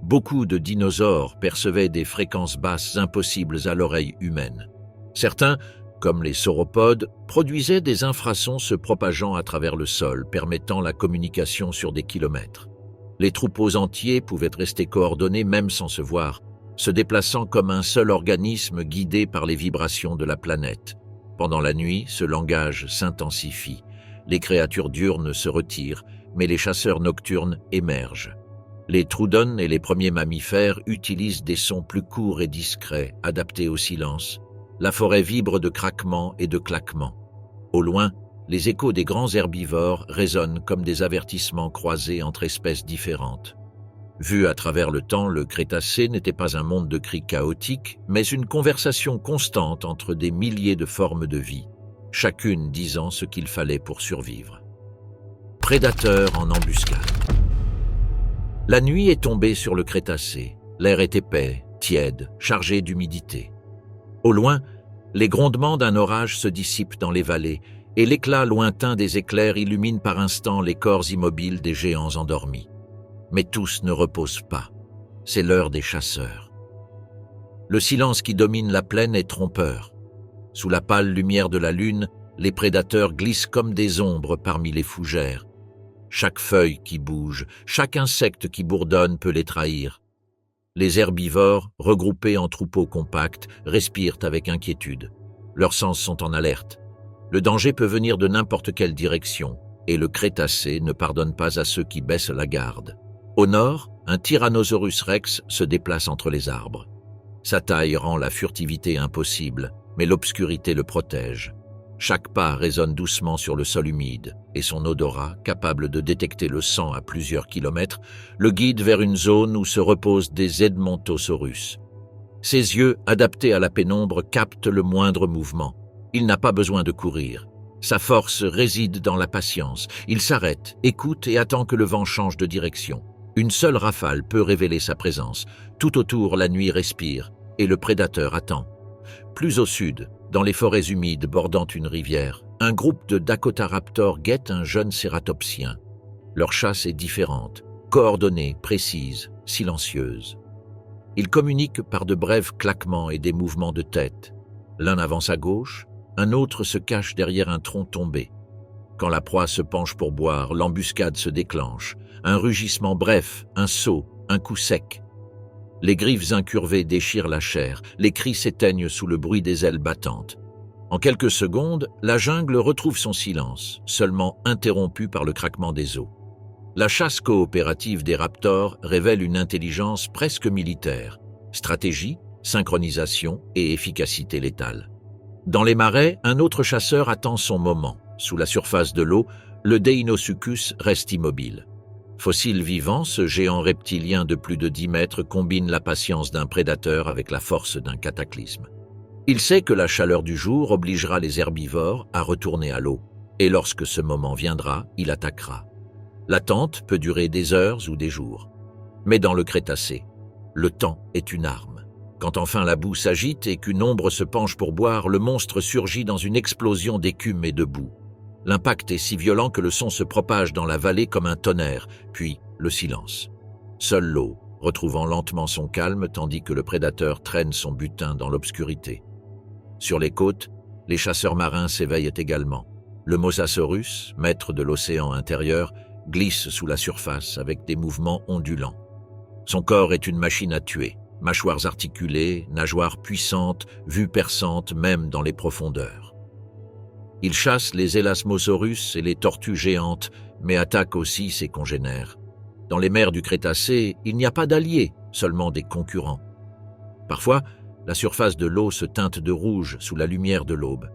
Beaucoup de dinosaures percevaient des fréquences basses impossibles à l'oreille humaine. Certains, comme les sauropodes, produisaient des infrasons se propageant à travers le sol, permettant la communication sur des kilomètres. Les troupeaux entiers pouvaient rester coordonnés même sans se voir, se déplaçant comme un seul organisme guidé par les vibrations de la planète. Pendant la nuit, ce langage s'intensifie. Les créatures diurnes se retirent, mais les chasseurs nocturnes émergent. Les troodons et les premiers mammifères utilisent des sons plus courts et discrets, adaptés au silence. La forêt vibre de craquements et de claquements. Au loin, les échos des grands herbivores résonnent comme des avertissements croisés entre espèces différentes. Vu à travers le temps, le Crétacé n'était pas un monde de cris chaotiques, mais une conversation constante entre des milliers de formes de vie, chacune disant ce qu'il fallait pour survivre. Prédateurs en embuscade. La nuit est tombée sur le Crétacé. L'air est épais, tiède, chargé d'humidité. Au loin, les grondements d'un orage se dissipent dans les vallées et l'éclat lointain des éclairs illumine par instants les corps immobiles des géants endormis. Mais tous ne reposent pas. C'est l'heure des chasseurs. Le silence qui domine la plaine est trompeur. Sous la pâle lumière de la lune, les prédateurs glissent comme des ombres parmi les fougères. Chaque feuille qui bouge, chaque insecte qui bourdonne peut les trahir. Les herbivores, regroupés en troupeaux compacts, respirent avec inquiétude. Leurs sens sont en alerte. Le danger peut venir de n'importe quelle direction, et le Crétacé ne pardonne pas à ceux qui baissent la garde. Au nord, un Tyrannosaurus rex se déplace entre les arbres. Sa taille rend la furtivité impossible, mais l'obscurité le protège. Chaque pas résonne doucement sur le sol humide, et son odorat, capable de détecter le sang à plusieurs kilomètres, le guide vers une zone où se reposent des Edmontosaurus. Ses yeux, adaptés à la pénombre, captent le moindre mouvement. Il n'a pas besoin de courir. Sa force réside dans la patience. Il s'arrête, écoute et attend que le vent change de direction. Une seule rafale peut révéler sa présence. Tout autour, la nuit respire, et le prédateur attend. Plus au sud, dans les forêts humides bordant une rivière, un groupe de Dakotaraptors guette un jeune cératopsien. Leur chasse est différente, coordonnée, précise, silencieuse. Ils communiquent par de brefs claquements et des mouvements de tête. L'un avance à gauche, un autre se cache derrière un tronc tombé. Quand la proie se penche pour boire, l'embuscade se déclenche. Un rugissement bref, un saut, un coup sec. Les griffes incurvées déchirent la chair, les cris s'éteignent sous le bruit des ailes battantes. En quelques secondes, la jungle retrouve son silence, seulement interrompu par le craquement des os. La chasse coopérative des raptors révèle une intelligence presque militaire, stratégie, synchronisation et efficacité létale. Dans les marais, un autre chasseur attend son moment. Sous la surface de l'eau, le Deinosuchus reste immobile. Fossile vivant, ce géant reptilien de plus de 10 mètres combine la patience d'un prédateur avec la force d'un cataclysme. Il sait que la chaleur du jour obligera les herbivores à retourner à l'eau, et lorsque ce moment viendra, il attaquera. L'attente peut durer des heures ou des jours. Mais dans le Crétacé, le temps est une arme. Quand enfin la boue s'agite et qu'une ombre se penche pour boire, le monstre surgit dans une explosion d'écume et de boue. L'impact est si violent que le son se propage dans la vallée comme un tonnerre, puis le silence. Seule l'eau, retrouvant lentement son calme tandis que le prédateur traîne son butin dans l'obscurité. Sur les côtes, les chasseurs marins s'éveillent également. Le Mosasaurus, maître de l'océan intérieur, glisse sous la surface avec des mouvements ondulants. Son corps est une machine à tuer, mâchoires articulées, nageoires puissantes, vues perçantes même dans les profondeurs. Il chasse les Elasmosaurus et les tortues géantes, mais attaque aussi ses congénères. Dans les mers du Crétacé, il n'y a pas d'alliés, seulement des concurrents. Parfois, la surface de l'eau se teinte de rouge sous la lumière de l'aube.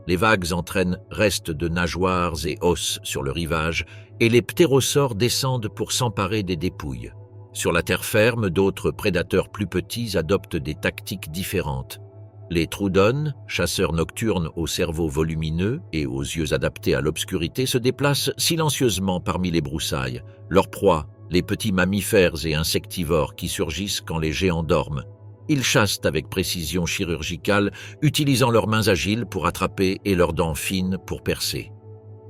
Les vagues entraînent restes de nageoires et os sur le rivage, et les ptérosaures descendent pour s'emparer des dépouilles. Sur la terre ferme, d'autres prédateurs plus petits adoptent des tactiques différentes. Les Troodons, chasseurs nocturnes au cerveau volumineux et aux yeux adaptés à l'obscurité, se déplacent silencieusement parmi les broussailles. Leur proie, les petits mammifères et insectivores qui surgissent quand les géants dorment. Ils chassent avec précision chirurgicale, utilisant leurs mains agiles pour attraper et leurs dents fines pour percer.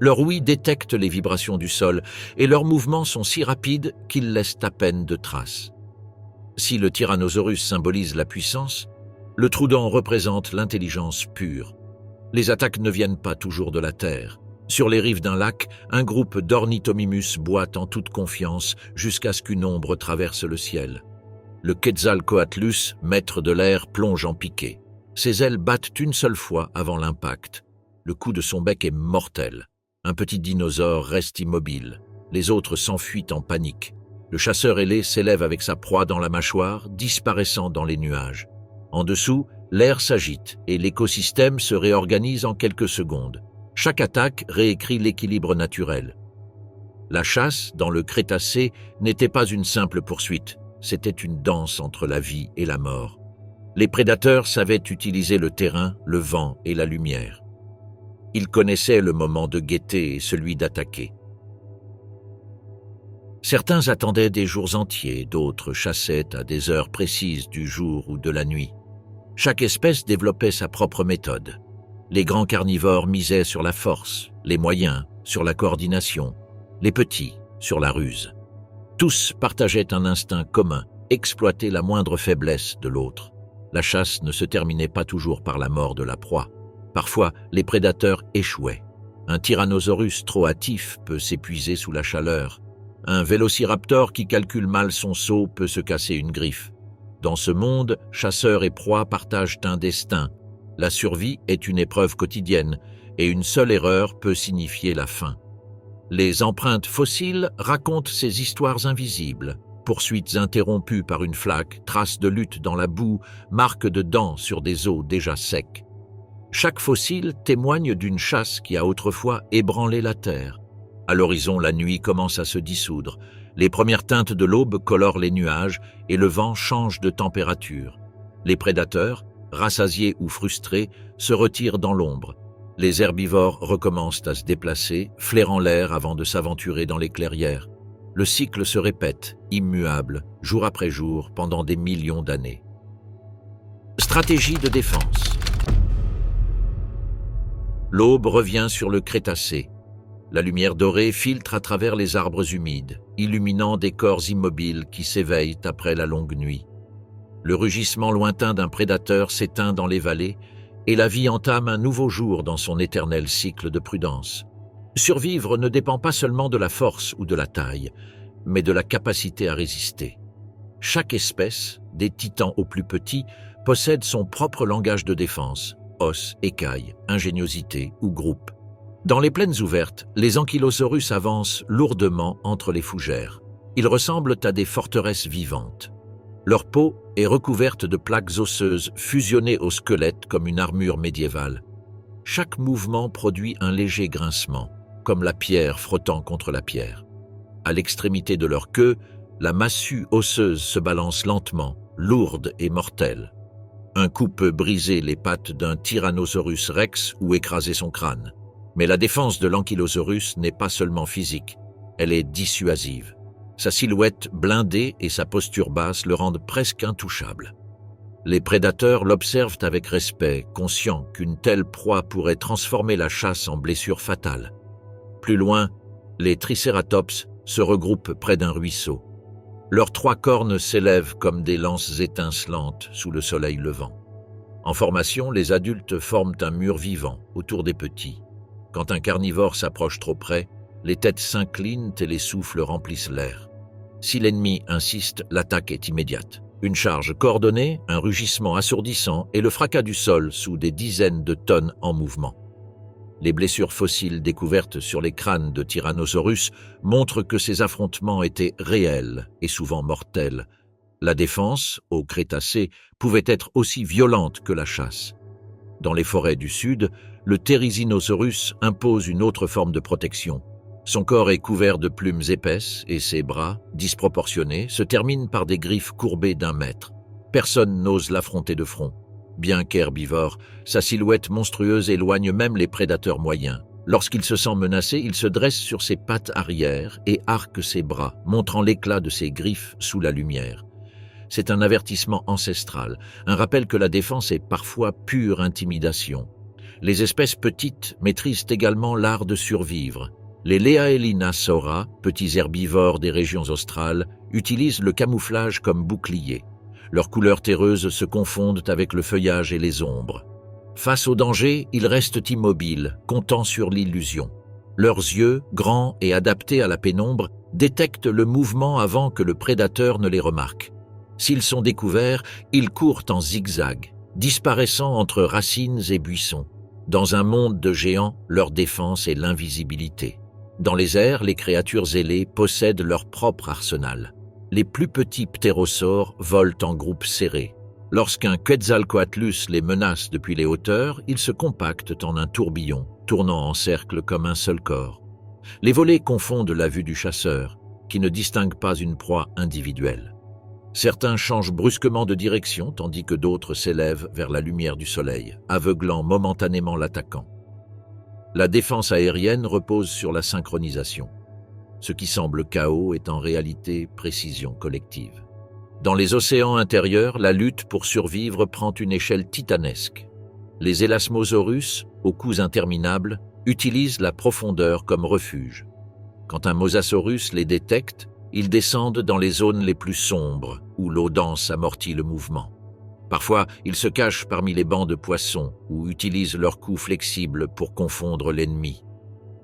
Leur ouïe détecte les vibrations du sol et leurs mouvements sont si rapides qu'ils laissent à peine de traces. Si le Tyrannosaurus symbolise la puissance, le Troodon représente l'intelligence pure. Les attaques ne viennent pas toujours de la terre. Sur les rives d'un lac, un groupe d'Ornithomimus boite en toute confiance jusqu'à ce qu'une ombre traverse le ciel. Le Quetzalcoatlus, maître de l'air, plonge en piqué. Ses ailes battent une seule fois avant l'impact. Le coup de son bec est mortel. Un petit dinosaure reste immobile. Les autres s'enfuient en panique. Le chasseur ailé s'élève avec sa proie dans la mâchoire, disparaissant dans les nuages. En dessous, l'air s'agite et l'écosystème se réorganise en quelques secondes. Chaque attaque réécrit l'équilibre naturel. La chasse, dans le Crétacé, n'était pas une simple poursuite. C'était une danse entre la vie et la mort. Les prédateurs savaient utiliser le terrain, le vent et la lumière. Ils connaissaient le moment de guetter et celui d'attaquer. Certains attendaient des jours entiers, d'autres chassaient à des heures précises du jour ou de la nuit. Chaque espèce développait sa propre méthode. Les grands carnivores misaient sur la force, les moyens sur la coordination, les petits sur la ruse. Tous partageaient un instinct commun, exploiter la moindre faiblesse de l'autre. La chasse ne se terminait pas toujours par la mort de la proie. Parfois, les prédateurs échouaient. Un tyrannosaurus trop hâtif peut s'épuiser sous la chaleur. Un vélociraptor qui calcule mal son saut peut se casser une griffe. Dans ce monde, chasseurs et proies partagent un destin. La survie est une épreuve quotidienne et une seule erreur peut signifier la fin. Les empreintes fossiles racontent ces histoires invisibles. Poursuites interrompues par une flaque, traces de lutte dans la boue, marques de dents sur des os déjà secs. Chaque fossile témoigne d'une chasse qui a autrefois ébranlé la terre. À l'horizon, la nuit commence à se dissoudre. Les premières teintes de l'aube colorent les nuages et le vent change de température. Les prédateurs, rassasiés ou frustrés, se retirent dans l'ombre. Les herbivores recommencent à se déplacer, flairant l'air avant de s'aventurer dans les clairières. Le cycle se répète, immuable, jour après jour, pendant des millions d'années. Stratégie de défense. L'aube revient sur le Crétacé. La lumière dorée filtre à travers les arbres humides, illuminant des corps immobiles qui s'éveillent après la longue nuit. Le rugissement lointain d'un prédateur s'éteint dans les vallées et la vie entame un nouveau jour dans son éternel cycle de prudence. Survivre ne dépend pas seulement de la force ou de la taille, mais de la capacité à résister. Chaque espèce, des titans aux plus petits, possède son propre langage de défense, os, écailles, ingéniosité ou groupe. Dans les plaines ouvertes, les ankylosaurus avancent lourdement entre les fougères. Ils ressemblent à des forteresses vivantes. Leur peau est recouverte de plaques osseuses fusionnées au squelette comme une armure médiévale. Chaque mouvement produit un léger grincement, comme la pierre frottant contre la pierre. À l'extrémité de leur queue, la massue osseuse se balance lentement, lourde et mortelle. Un coup peut briser les pattes d'un Tyrannosaurus rex ou écraser son crâne. Mais la défense de l'ankylosaurus n'est pas seulement physique, elle est dissuasive. Sa silhouette blindée et sa posture basse le rendent presque intouchable. Les prédateurs l'observent avec respect, conscients qu'une telle proie pourrait transformer la chasse en blessure fatale. Plus loin, les tricératops se regroupent près d'un ruisseau. Leurs 3 cornes s'élèvent comme des lances étincelantes sous le soleil levant. En formation, les adultes forment un mur vivant autour des petits. Quand un carnivore s'approche trop près, les têtes s'inclinent et les souffles remplissent l'air. Si l'ennemi insiste, l'attaque est immédiate. Une charge coordonnée, un rugissement assourdissant et le fracas du sol sous des dizaines de tonnes en mouvement. Les blessures fossiles découvertes sur les crânes de Tyrannosaurus montrent que ces affrontements étaient réels et souvent mortels. La défense, au Crétacé, pouvait être aussi violente que la chasse. Dans les forêts du sud, le Therizinosaurus impose une autre forme de protection. Son corps est couvert de plumes épaisses et ses bras, disproportionnés, se terminent par des griffes courbées d'1 mètre. Personne n'ose l'affronter de front. Bien qu'herbivore, sa silhouette monstrueuse éloigne même les prédateurs moyens. Lorsqu'il se sent menacé, il se dresse sur ses pattes arrière et arque ses bras, montrant l'éclat de ses griffes sous la lumière. C'est un avertissement ancestral, un rappel que la défense est parfois pure intimidation. Les espèces petites maîtrisent également l'art de survivre. Les Leaelina saura, petits herbivores des régions australes, utilisent le camouflage comme bouclier. Leurs couleurs terreuses se confondent avec le feuillage et les ombres. Face au danger, ils restent immobiles, comptant sur l'illusion. Leurs yeux, grands et adaptés à la pénombre, détectent le mouvement avant que le prédateur ne les remarque. S'ils sont découverts, ils courent en zigzag, disparaissant entre racines et buissons. Dans un monde de géants, leur défense est l'invisibilité. Dans les airs, les créatures ailées possèdent leur propre arsenal. Les plus petits ptérosaures volent en groupes serrés. Lorsqu'un Quetzalcoatlus les menace depuis les hauteurs, ils se compactent en un tourbillon, tournant en cercle comme un seul corps. Les volets confondent la vue du chasseur, qui ne distingue pas une proie individuelle. Certains changent brusquement de direction, tandis que d'autres s'élèvent vers la lumière du soleil, aveuglant momentanément l'attaquant. La défense aérienne repose sur la synchronisation. Ce qui semble chaos est en réalité précision collective. Dans les océans intérieurs, la lutte pour survivre prend une échelle titanesque. Les Elasmosaurus, aux coups interminables, utilisent la profondeur comme refuge. Quand un Mosasaurus les détecte, ils descendent dans les zones les plus sombres, où l'eau dense amortit le mouvement. Parfois, ils se cachent parmi les bancs de poissons ou utilisent leurs coups flexibles pour confondre l'ennemi.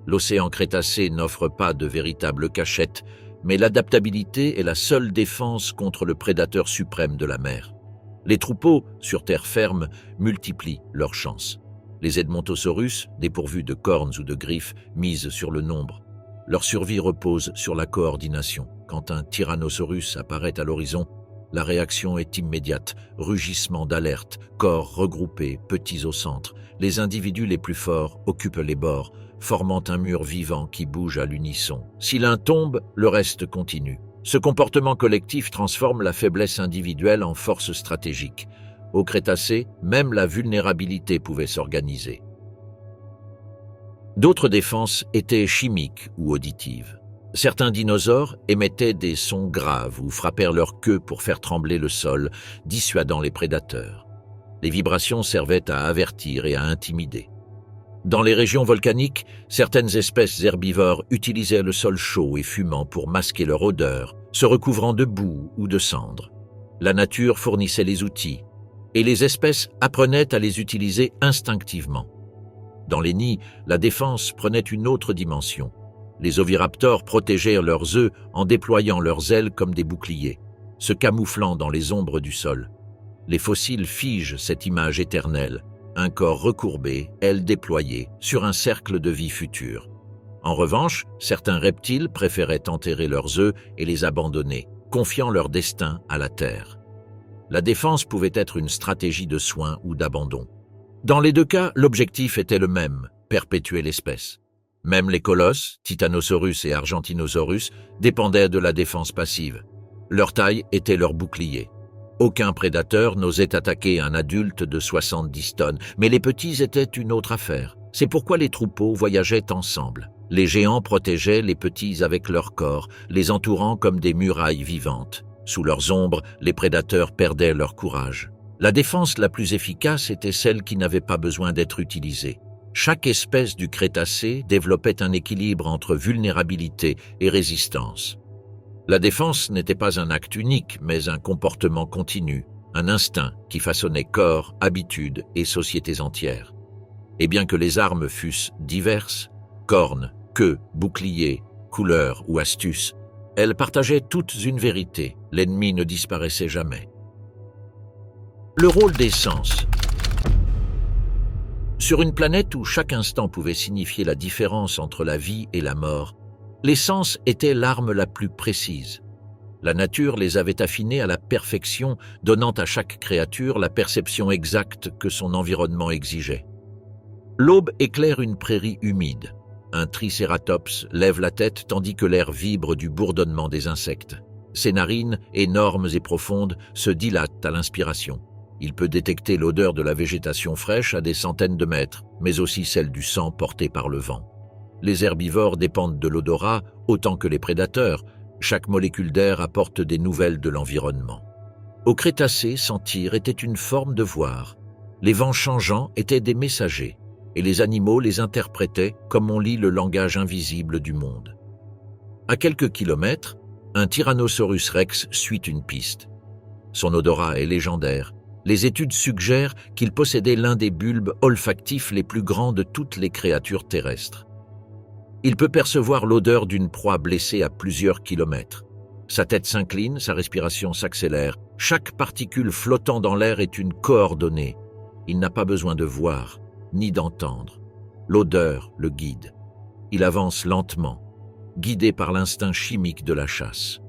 L'océan Crétacé n'offre pas de véritable cachette, mais l'adaptabilité est la seule défense contre le prédateur suprême de la mer. Les troupeaux, sur terre ferme, multiplient leurs chances. Les Edmontosaurus, dépourvus de cornes ou de griffes, misent sur le nombre. Leur survie repose sur la coordination. Quand un Tyrannosaurus apparaît à l'horizon, la réaction est immédiate, rugissement d'alerte, corps regroupés, petits au centre. Les individus les plus forts occupent les bords, formant un mur vivant qui bouge à l'unisson. Si l'un tombe, le reste continue. Ce comportement collectif transforme la faiblesse individuelle en force stratégique. Au Crétacé, même la vulnérabilité pouvait s'organiser. D'autres défenses étaient chimiques ou auditives. Certains dinosaures émettaient des sons graves ou frappèrent leur queue pour faire trembler le sol, dissuadant les prédateurs. Les vibrations servaient à avertir et à intimider. Dans les régions volcaniques, certaines espèces herbivores utilisaient le sol chaud et fumant pour masquer leur odeur, se recouvrant de boue ou de cendres. La nature fournissait les outils, et les espèces apprenaient à les utiliser instinctivement. Dans les nids, la défense prenait une autre dimension. Les oviraptors protégeaient leurs œufs en déployant leurs ailes comme des boucliers, se camouflant dans les ombres du sol. Les fossiles figent cette image éternelle, un corps recourbé, ailes déployées, sur un cercle de vie future. En revanche, certains reptiles préféraient enterrer leurs œufs et les abandonner, confiant leur destin à la terre. La défense pouvait être une stratégie de soin ou d'abandon. Dans les deux cas, l'objectif était le même, perpétuer l'espèce. Même les colosses, Titanosaurus et Argentinosaurus, dépendaient de la défense passive. Leur taille était leur bouclier. Aucun prédateur n'osait attaquer un adulte de 70 tonnes, mais les petits étaient une autre affaire. C'est pourquoi les troupeaux voyageaient ensemble. Les géants protégeaient les petits avec leur corps, les entourant comme des murailles vivantes. Sous leurs ombres, les prédateurs perdaient leur courage. La défense la plus efficace était celle qui n'avait pas besoin d'être utilisée. Chaque espèce du Crétacé développait un équilibre entre vulnérabilité et résistance. La défense n'était pas un acte unique, mais un comportement continu, un instinct qui façonnait corps, habitudes et sociétés entières. Et bien que les armes fussent diverses, cornes, queues, boucliers, couleurs ou astuces, elles partageaient toutes une vérité, l'ennemi ne disparaissait jamais. Le rôle des sens. Sur une planète où chaque instant pouvait signifier la différence entre la vie et la mort, les sens étaient l'arme la plus précise. La nature les avait affinés à la perfection, donnant à chaque créature la perception exacte que son environnement exigeait. L'aube éclaire une prairie humide. Un tricératops lève la tête tandis que l'air vibre du bourdonnement des insectes. Ses narines, énormes et profondes, se dilatent à l'inspiration. Il peut détecter l'odeur de la végétation fraîche à des centaines de mètres, mais aussi celle du sang porté par le vent. Les herbivores dépendent de l'odorat autant que les prédateurs. Chaque molécule d'air apporte des nouvelles de l'environnement. Au Crétacé, sentir était une forme de voir. Les vents changeants étaient des messagers, et les animaux les interprétaient comme on lit le langage invisible du monde. À quelques kilomètres, un Tyrannosaurus rex suit une piste. Son odorat est légendaire. Les études suggèrent qu'il possédait l'un des bulbes olfactifs les plus grands de toutes les créatures terrestres. Il peut percevoir l'odeur d'une proie blessée à plusieurs kilomètres. Sa tête s'incline, sa respiration s'accélère. Chaque particule flottant dans l'air est une coordonnée. Il n'a pas besoin de voir, ni d'entendre. L'odeur le guide. Il avance lentement, guidé par l'instinct chimique de la chasse.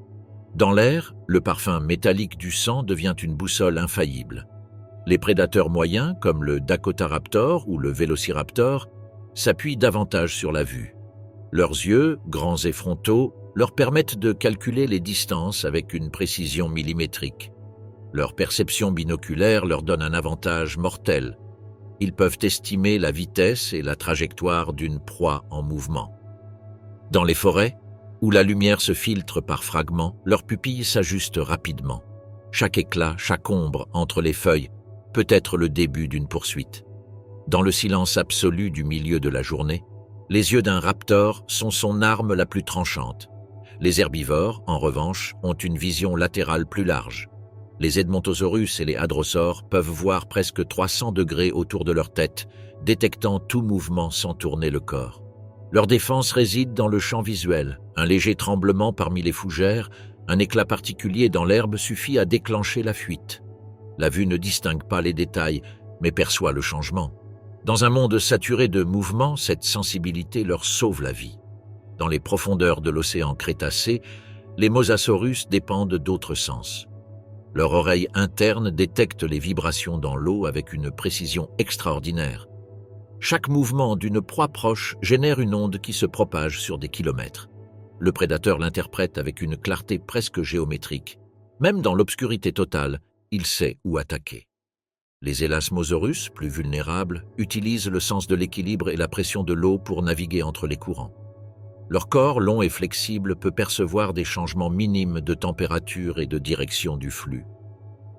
Dans l'air, le parfum métallique du sang devient une boussole infaillible. Les prédateurs moyens, comme le Dakotaraptor ou le Vélociraptor, s'appuient davantage sur la vue. Leurs yeux, grands et frontaux, leur permettent de calculer les distances avec une précision millimétrique. Leur perception binoculaire leur donne un avantage mortel. Ils peuvent estimer la vitesse et la trajectoire d'une proie en mouvement. Dans les forêts, où la lumière se filtre par fragments, leurs pupilles s'ajustent rapidement. Chaque éclat, chaque ombre entre les feuilles peut être le début d'une poursuite. Dans le silence absolu du milieu de la journée, les yeux d'un raptor sont son arme la plus tranchante. Les herbivores, en revanche, ont une vision latérale plus large. Les Edmontosaurus et les hadrosaures peuvent voir presque 300 degrés autour de leur tête, détectant tout mouvement sans tourner le corps. Leur défense réside dans le champ visuel. Un léger tremblement parmi les fougères, un éclat particulier dans l'herbe suffit à déclencher la fuite. La vue ne distingue pas les détails, mais perçoit le changement. Dans un monde saturé de mouvements, cette sensibilité leur sauve la vie. Dans les profondeurs de l'océan Crétacé, les mosasaurus dépendent d'autres sens. Leur oreille interne détecte les vibrations dans l'eau avec une précision extraordinaire. Chaque mouvement d'une proie proche génère une onde qui se propage sur des kilomètres. Le prédateur l'interprète avec une clarté presque géométrique. Même dans l'obscurité totale, il sait où attaquer. Les Elasmosaurus, plus vulnérables, utilisent le sens de l'équilibre et la pression de l'eau pour naviguer entre les courants. Leur corps, long et flexible, peut percevoir des changements minimes de température et de direction du flux.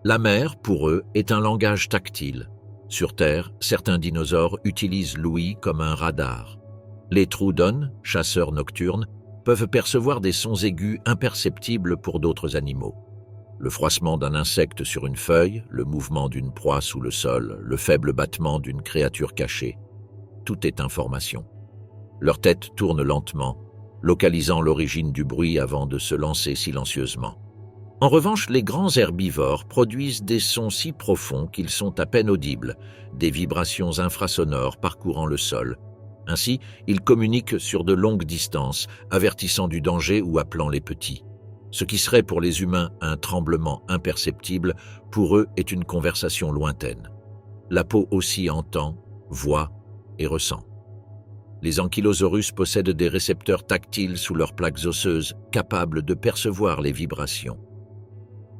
La mer, pour eux, est un langage tactile. Sur Terre, certains dinosaures utilisent l'ouïe comme un radar. Les Troodons, chasseurs nocturnes, peuvent percevoir des sons aigus imperceptibles pour d'autres animaux. Le froissement d'un insecte sur une feuille, le mouvement d'une proie sous le sol, le faible battement d'une créature cachée. tout est information. Leur tête tourne lentement, localisant l'origine du bruit avant de se lancer silencieusement. En revanche, les grands herbivores produisent des sons si profonds qu'ils sont à peine audibles, des vibrations infrasonores parcourant le sol. Ainsi, ils communiquent sur de longues distances, avertissant du danger ou appelant les petits. Ce qui serait pour les humains un tremblement imperceptible, pour eux est une conversation lointaine. La peau aussi entend, voit et ressent. Les ankylosaurus possèdent des récepteurs tactiles sous leurs plaques osseuses, capables de percevoir les vibrations.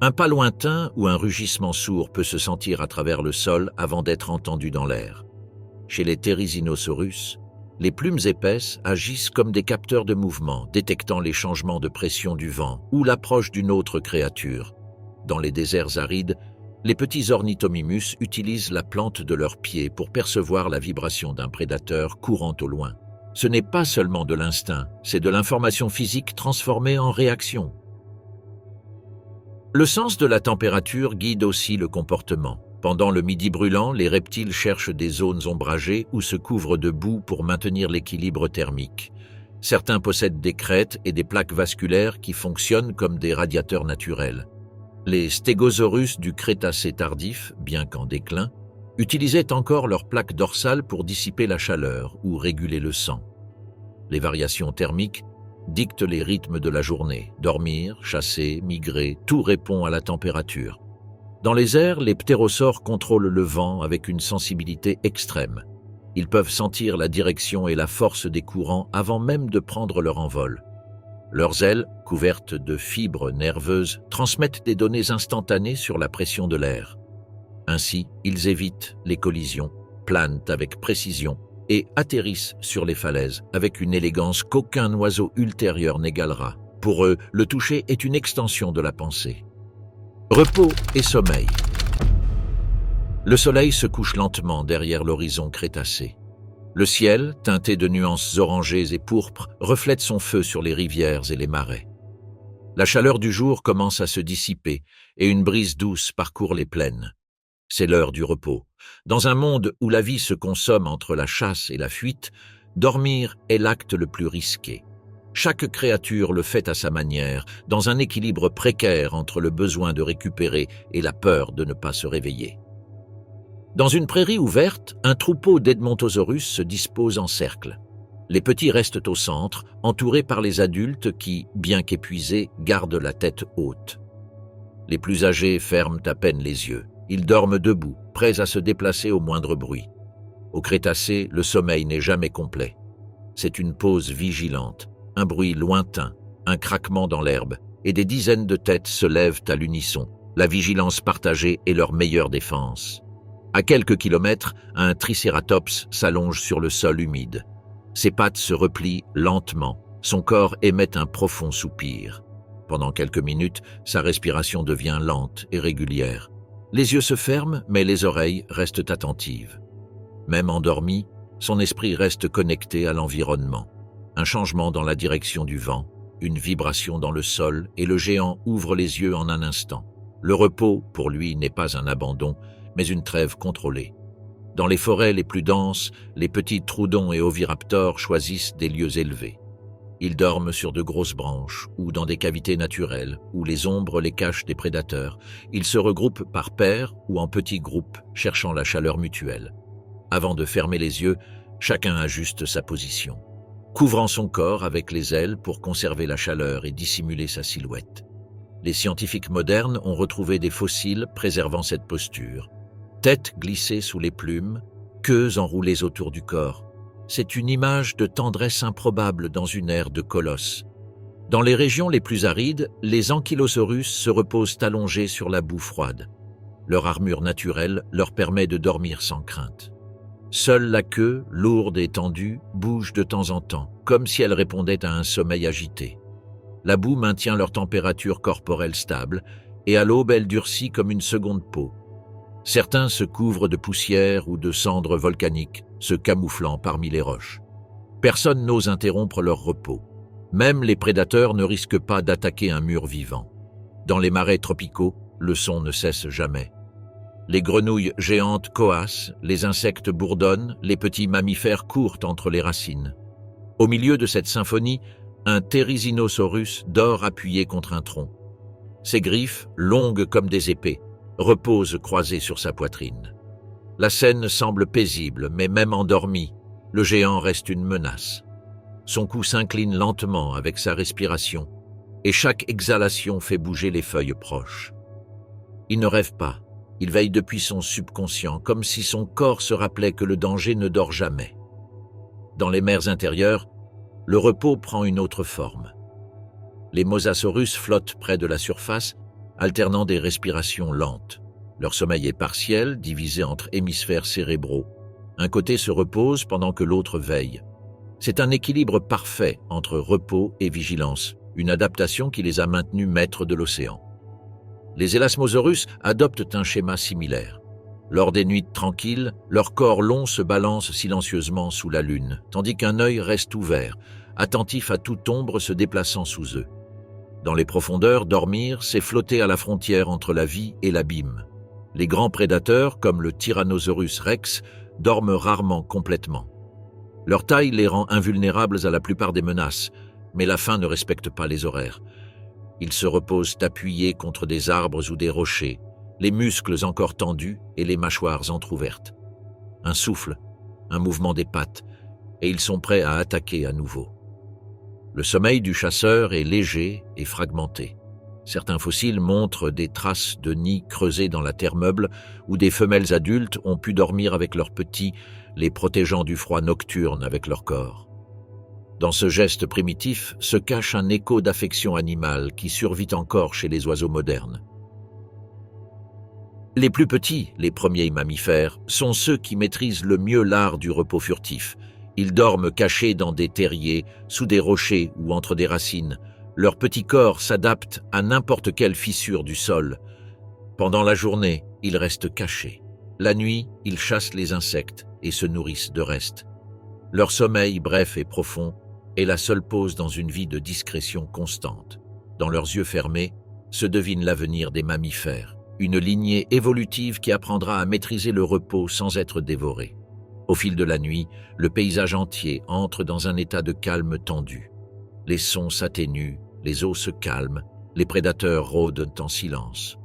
Un pas lointain ou un rugissement sourd peut se sentir à travers le sol avant d'être entendu dans l'air. Chez les Therizinosaurus, les plumes épaisses agissent comme des capteurs de mouvement, détectant les changements de pression du vent ou l'approche d'une autre créature. Dans les déserts arides, les petits ornithomimus utilisent la plante de leurs pieds pour percevoir la vibration d'un prédateur courant au loin. Ce n'est pas seulement de l'instinct, c'est de l'information physique transformée en réaction. Le sens de la température guide aussi le comportement. Pendant le midi brûlant, les reptiles cherchent des zones ombragées ou se couvrent de boue pour maintenir l'équilibre thermique. Certains possèdent des crêtes et des plaques vasculaires qui fonctionnent comme des radiateurs naturels. Les stégosaurus du Crétacé tardif, bien qu'en déclin, utilisaient encore leurs plaques dorsales pour dissiper la chaleur ou réguler le sang. Les variations thermiques dictent les rythmes de la journée. Dormir, chasser, migrer, tout répond à la température. Dans les airs, les ptérosaures contrôlent le vent avec une sensibilité extrême. Ils peuvent sentir la direction et la force des courants avant même de prendre leur envol. Leurs ailes, couvertes de fibres nerveuses, transmettent des données instantanées sur la pression de l'air. Ainsi, ils évitent les collisions, planent avec précision et atterrissent sur les falaises avec une élégance qu'aucun oiseau ultérieur n'égalera. Pour eux, le toucher est une extension de la pensée. Repos et sommeil. Le soleil se couche lentement derrière l'horizon crétacé. Le ciel, teinté de nuances orangées et pourpres, reflète son feu sur les rivières et les marais. La chaleur du jour commence à se dissiper et une brise douce parcourt les plaines. C'est l'heure du repos. Dans un monde où la vie se consomme entre la chasse et la fuite, dormir est l'acte le plus risqué. Chaque créature le fait à sa manière, dans un équilibre précaire entre le besoin de récupérer et la peur de ne pas se réveiller. Dans une prairie ouverte, un troupeau d'Edmontosaurus se dispose en cercle. Les petits restent au centre, entourés par les adultes qui, bien qu'épuisés, gardent la tête haute. Les plus âgés ferment à peine les yeux. Ils dorment debout, prêts à se déplacer au moindre bruit. Au Crétacé, le sommeil n'est jamais complet. C'est une pause vigilante, un bruit lointain, un craquement dans l'herbe, et des dizaines de têtes se lèvent à l'unisson. La vigilance partagée est leur meilleure défense. À quelques kilomètres, un tricératops s'allonge sur le sol humide. Ses pattes se replient lentement, son corps émet un profond soupir. Pendant quelques minutes, sa respiration devient lente et régulière. Les yeux se ferment, mais les oreilles restent attentives. Même endormi, son esprit reste connecté à l'environnement. Un changement dans la direction du vent, une vibration dans le sol, et le géant ouvre les yeux en un instant. Le repos, pour lui, n'est pas un abandon, mais une trêve contrôlée. Dans les forêts les plus denses, les petits troudons et oviraptors choisissent des lieux élevés. Ils dorment sur de grosses branches ou dans des cavités naturelles où les ombres les cachent des prédateurs. Ils se regroupent par paires ou en petits groupes, cherchant la chaleur mutuelle. Avant de fermer les yeux, chacun ajuste sa position, couvrant son corps avec les ailes pour conserver la chaleur et dissimuler sa silhouette. Les scientifiques modernes ont retrouvé des fossiles préservant cette posture. Tête glissée sous les plumes, queues enroulées autour du corps. C'est une image de tendresse improbable dans une ère de colosse. Dans les régions les plus arides, les ankylosaurus se reposent allongés sur la boue froide. Leur armure naturelle leur permet de dormir sans crainte. Seule la queue, lourde et tendue, bouge de temps en temps, comme si elle répondait à un sommeil agité. La boue maintient leur température corporelle stable, et à l'aube elle durcit comme une seconde peau. Certains se couvrent de poussière ou de cendres volcaniques, se camouflant parmi les roches. Personne n'ose interrompre leur repos. Même les prédateurs ne risquent pas d'attaquer un mur vivant. Dans les marais tropicaux, le son ne cesse jamais. Les grenouilles géantes coassent, les insectes bourdonnent, les petits mammifères courent entre les racines. Au milieu de cette symphonie, un Therizinosaurus dort appuyé contre un tronc. Ses griffes, longues comme des épées, reposent croisées sur sa poitrine. La scène semble paisible, mais même endormi, le géant reste une menace. Son cou s'incline lentement avec sa respiration, et chaque exhalation fait bouger les feuilles proches. Il ne rêve pas, il veille depuis son subconscient, comme si son corps se rappelait que le danger ne dort jamais. Dans les mers intérieures, le repos prend une autre forme. Les mosasaurus flottent près de la surface, alternant des respirations lentes. Leur sommeil est partiel, divisé entre hémisphères cérébraux. Un côté se repose pendant que l'autre veille. C'est un équilibre parfait entre repos et vigilance, une adaptation qui les a maintenus maîtres de l'océan. Les Elasmosaurus adoptent un schéma similaire. Lors des nuits tranquilles, leur corps long se balance silencieusement sous la lune, tandis qu'un œil reste ouvert, attentif à toute ombre se déplaçant sous eux. Dans les profondeurs, dormir, c'est flotter à la frontière entre la vie et l'abîme. Les grands prédateurs, comme le Tyrannosaurus rex, dorment rarement complètement. Leur taille les rend invulnérables à la plupart des menaces, mais la faim ne respecte pas les horaires. Ils se reposent appuyés contre des arbres ou des rochers, les muscles encore tendus et les mâchoires entr'ouvertes. Un souffle, un mouvement des pattes, et ils sont prêts à attaquer à nouveau. Le sommeil du chasseur est léger et fragmenté. Certains fossiles montrent des traces de nids creusés dans la terre meuble où des femelles adultes ont pu dormir avec leurs petits, les protégeant du froid nocturne avec leur corps. Dans ce geste primitif se cache un écho d'affection animale qui survit encore chez les oiseaux modernes. Les plus petits, les premiers mammifères, sont ceux qui maîtrisent le mieux l'art du repos furtif. Ils dorment cachés dans des terriers, sous des rochers ou entre des racines. Leur petit corps s'adapte à n'importe quelle fissure du sol. Pendant la journée, ils restent cachés. La nuit, ils chassent les insectes et se nourrissent de restes. Leur sommeil, bref et profond, est la seule pause dans une vie de discrétion constante. Dans leurs yeux fermés, se devine l'avenir des mammifères, une lignée évolutive qui apprendra à maîtriser le repos sans être dévoré. Au fil de la nuit, le paysage entier entre dans un état de calme tendu. Les sons s'atténuent, les eaux se calment, les prédateurs rôdent en silence.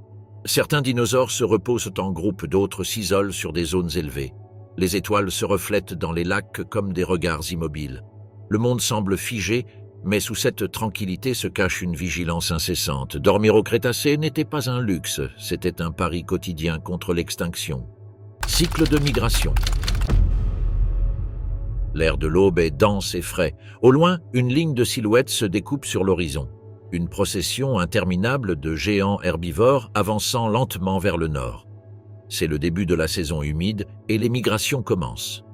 Certains dinosaures se reposent en groupe, d'autres s'isolent sur des zones élevées. Les étoiles se reflètent dans les lacs comme des regards immobiles. Le monde semble figé, mais sous cette tranquillité se cache une vigilance incessante. Dormir au Crétacé n'était pas un luxe, c'était un pari quotidien contre l'extinction. Cycle de migration. L'air de l'aube est dense et frais. Au loin, une ligne de silhouettes se découpe sur l'horizon. Une procession interminable de géants herbivores avançant lentement vers le nord. C'est le début de la saison humide et les migrations commencent.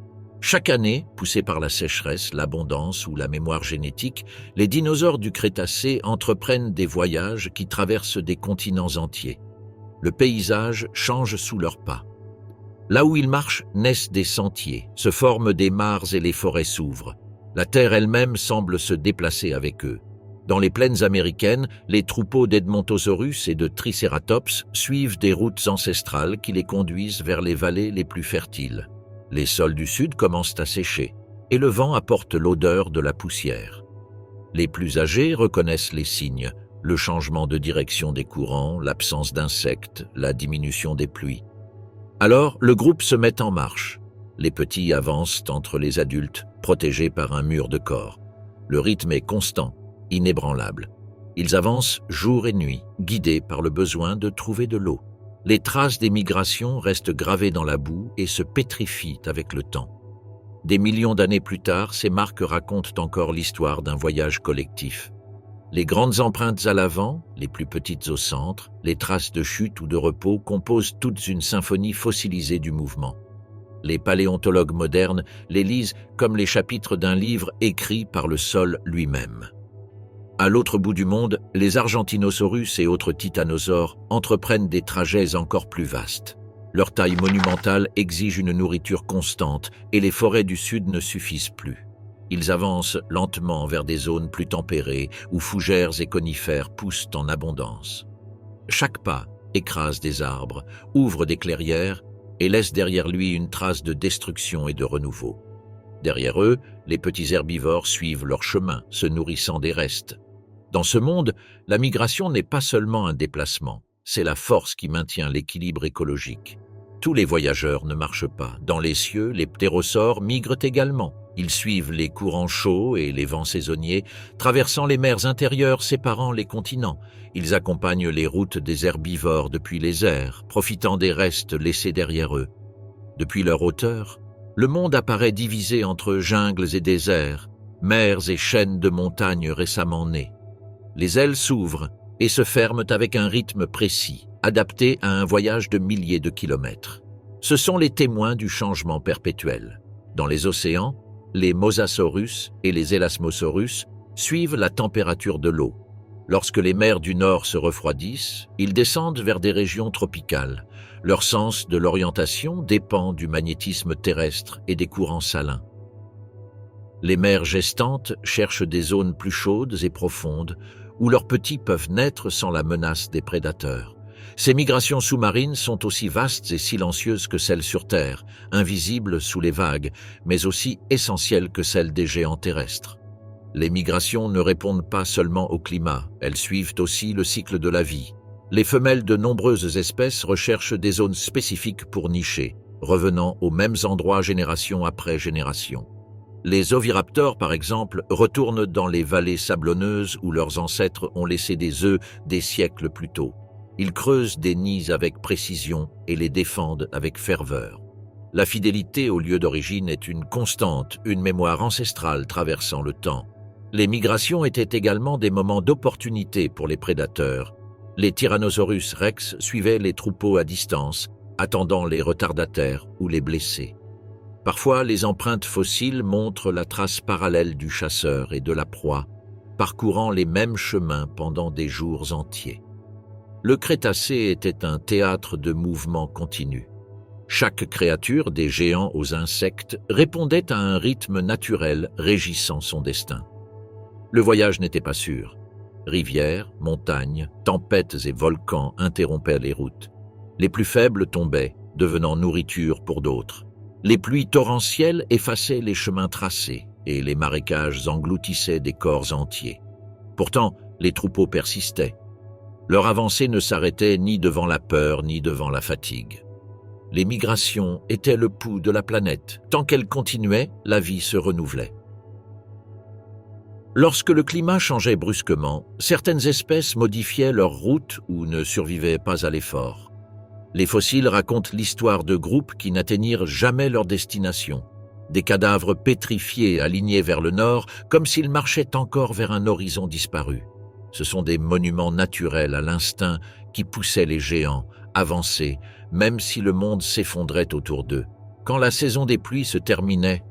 Chaque année, poussés par la sécheresse, l'abondance ou la mémoire génétique, les dinosaures du Crétacé entreprennent des voyages qui traversent des continents entiers. Le paysage change sous leurs pas. Là où ils marchent, naissent des sentiers, se forment des mares et les forêts s'ouvrent. La terre elle-même semble se déplacer avec eux. Dans les plaines américaines, les troupeaux d'Edmontosaurus et de Triceratops suivent des routes ancestrales qui les conduisent vers les vallées les plus fertiles. Les sols du sud commencent à sécher, et le vent apporte l'odeur de la poussière. Les plus âgés reconnaissent les signes, le changement de direction des courants, l'absence d'insectes, la diminution des pluies. Alors, le groupe se met en marche. Les petits avancent entre les adultes, protégés par un mur de corps. Le rythme est constant, inébranlable. Ils avancent jour et nuit, guidés par le besoin de trouver de l'eau. Les traces des migrations restent gravées dans la boue et se pétrifient avec le temps. Des millions d'années plus tard, ces marques racontent encore l'histoire d'un voyage collectif. Les grandes empreintes à l'avant, les plus petites au centre, les traces de chute ou de repos composent toutes une symphonie fossilisée du mouvement. Les paléontologues modernes les lisent comme les chapitres d'un livre écrit par le sol lui-même. À l'autre bout du monde, les Argentinosaurus et autres titanosaures entreprennent des trajets encore plus vastes. Leur taille monumentale exige une nourriture constante et les forêts du sud ne suffisent plus. Ils avancent lentement vers des zones plus tempérées où fougères et conifères poussent en abondance. Chaque pas, écrase des arbres, ouvre des clairières et laisse derrière lui une trace de destruction et de renouveau. Derrière eux, les petits herbivores suivent leur chemin, se nourrissant des restes. Dans ce monde, la migration n'est pas seulement un déplacement, c'est la force qui maintient l'équilibre écologique. Tous les voyageurs ne marchent pas. Dans les cieux, les ptérosaures migrent également. Ils suivent les courants chauds et les vents saisonniers, traversant les mers intérieures séparant les continents. Ils accompagnent les routes des herbivores depuis les airs, profitant des restes laissés derrière eux. Depuis leur hauteur, le monde apparaît divisé entre jungles et déserts, mers et chaînes de montagnes récemment nées. Les ailes s'ouvrent et se ferment avec un rythme précis, adapté à un voyage de milliers de kilomètres. Ce sont les témoins du changement perpétuel. Dans les océans, les Mosasaurus et les Elasmosaurus suivent la température de l'eau. Lorsque les mers du nord se refroidissent, ils descendent vers des régions tropicales. Leur sens de l'orientation dépend du magnétisme terrestre et des courants salins. Les mers gestantes cherchent des zones plus chaudes et profondes, où leurs petits peuvent naître sans la menace des prédateurs. Ces migrations sous-marines sont aussi vastes et silencieuses que celles sur Terre, invisibles sous les vagues, mais aussi essentielles que celles des géants terrestres. Les migrations ne répondent pas seulement au climat, elles suivent aussi le cycle de la vie. Les femelles de nombreuses espèces recherchent des zones spécifiques pour nicher, revenant aux mêmes endroits génération après génération. Les oviraptors, par exemple, retournent dans les vallées sablonneuses où leurs ancêtres ont laissé des œufs des siècles plus tôt. Ils creusent des nids avec précision et les défendent avec ferveur. La fidélité au lieu d'origine est une constante, une mémoire ancestrale traversant le temps. Les migrations étaient également des moments d'opportunité pour les prédateurs. Les Tyrannosaurus rex suivaient les troupeaux à distance, attendant les retardataires ou les blessés. Parfois, les empreintes fossiles montrent la trace parallèle du chasseur et de la proie, parcourant les mêmes chemins pendant des jours entiers. Le Crétacé était un théâtre de mouvements continus. Chaque créature, des géants aux insectes, répondait à un rythme naturel régissant son destin. Le voyage n'était pas sûr. Rivières, montagnes, tempêtes et volcans interrompaient les routes. Les plus faibles tombaient, devenant nourriture pour d'autres. Les pluies torrentielles effaçaient les chemins tracés et les marécages engloutissaient des corps entiers. Pourtant, les troupeaux persistaient. Leur avancée ne s'arrêtait ni devant la peur ni devant la fatigue. Les migrations étaient le pouls de la planète. Tant qu'elles continuaient, la vie se renouvelait. Lorsque le climat changeait brusquement, certaines espèces modifiaient leur route ou ne survivaient pas à l'effort. Les fossiles racontent l'histoire de groupes qui n'atteignirent jamais leur destination. Des cadavres pétrifiés alignés vers le nord, comme s'ils marchaient encore vers un horizon disparu. Ce sont des monuments naturels à l'instinct qui poussaient les géants, avancer, même si le monde s'effondrait autour d'eux. Quand la saison des pluies se terminait,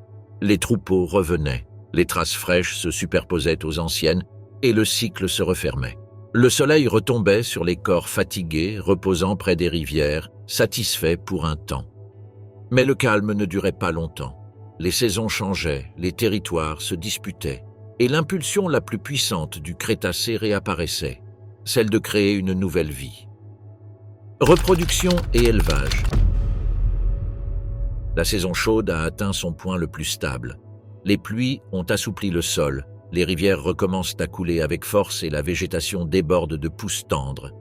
les troupeaux revenaient, les traces fraîches se superposaient aux anciennes et le cycle se refermait. Le soleil retombait sur les corps fatigués, reposant près des rivières, satisfaits pour un temps. Mais le calme ne durait pas longtemps. Les saisons changeaient, les territoires se disputaient, et l'impulsion la plus puissante du Crétacé réapparaissait, celle de créer une nouvelle vie. Reproduction et élevage. La saison chaude a atteint son point le plus stable. Les pluies ont assoupli le sol, les rivières recommencent à couler avec force et la végétation déborde de pousses tendres.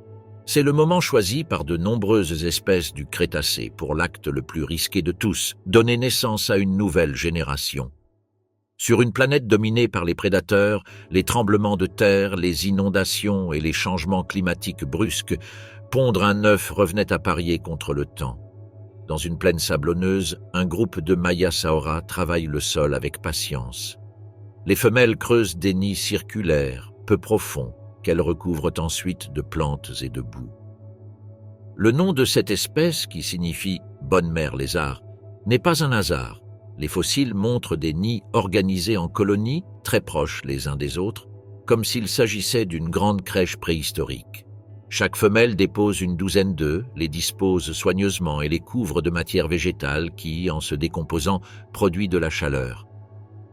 C'est le moment choisi par de nombreuses espèces du Crétacé pour l'acte le plus risqué de tous, donner naissance à une nouvelle génération. Sur une planète dominée par les prédateurs, les tremblements de terre, les inondations et les changements climatiques brusques, pondre un œuf revenait à parier contre le temps. Dans une plaine sablonneuse, un groupe de Maiasaura travaille le sol avec patience. Les femelles creusent des nids circulaires, peu profonds, qu'elles recouvrent ensuite de plantes et de boue. Le nom de cette espèce, qui signifie « bonne mère lézard », n'est pas un hasard. Les fossiles montrent des nids organisés en colonies, très proches les uns des autres, comme s'il s'agissait d'une grande crèche préhistorique. Chaque femelle dépose une douzaine d'œufs, les dispose soigneusement et les couvre de matière végétale qui, en se décomposant, produit de la chaleur.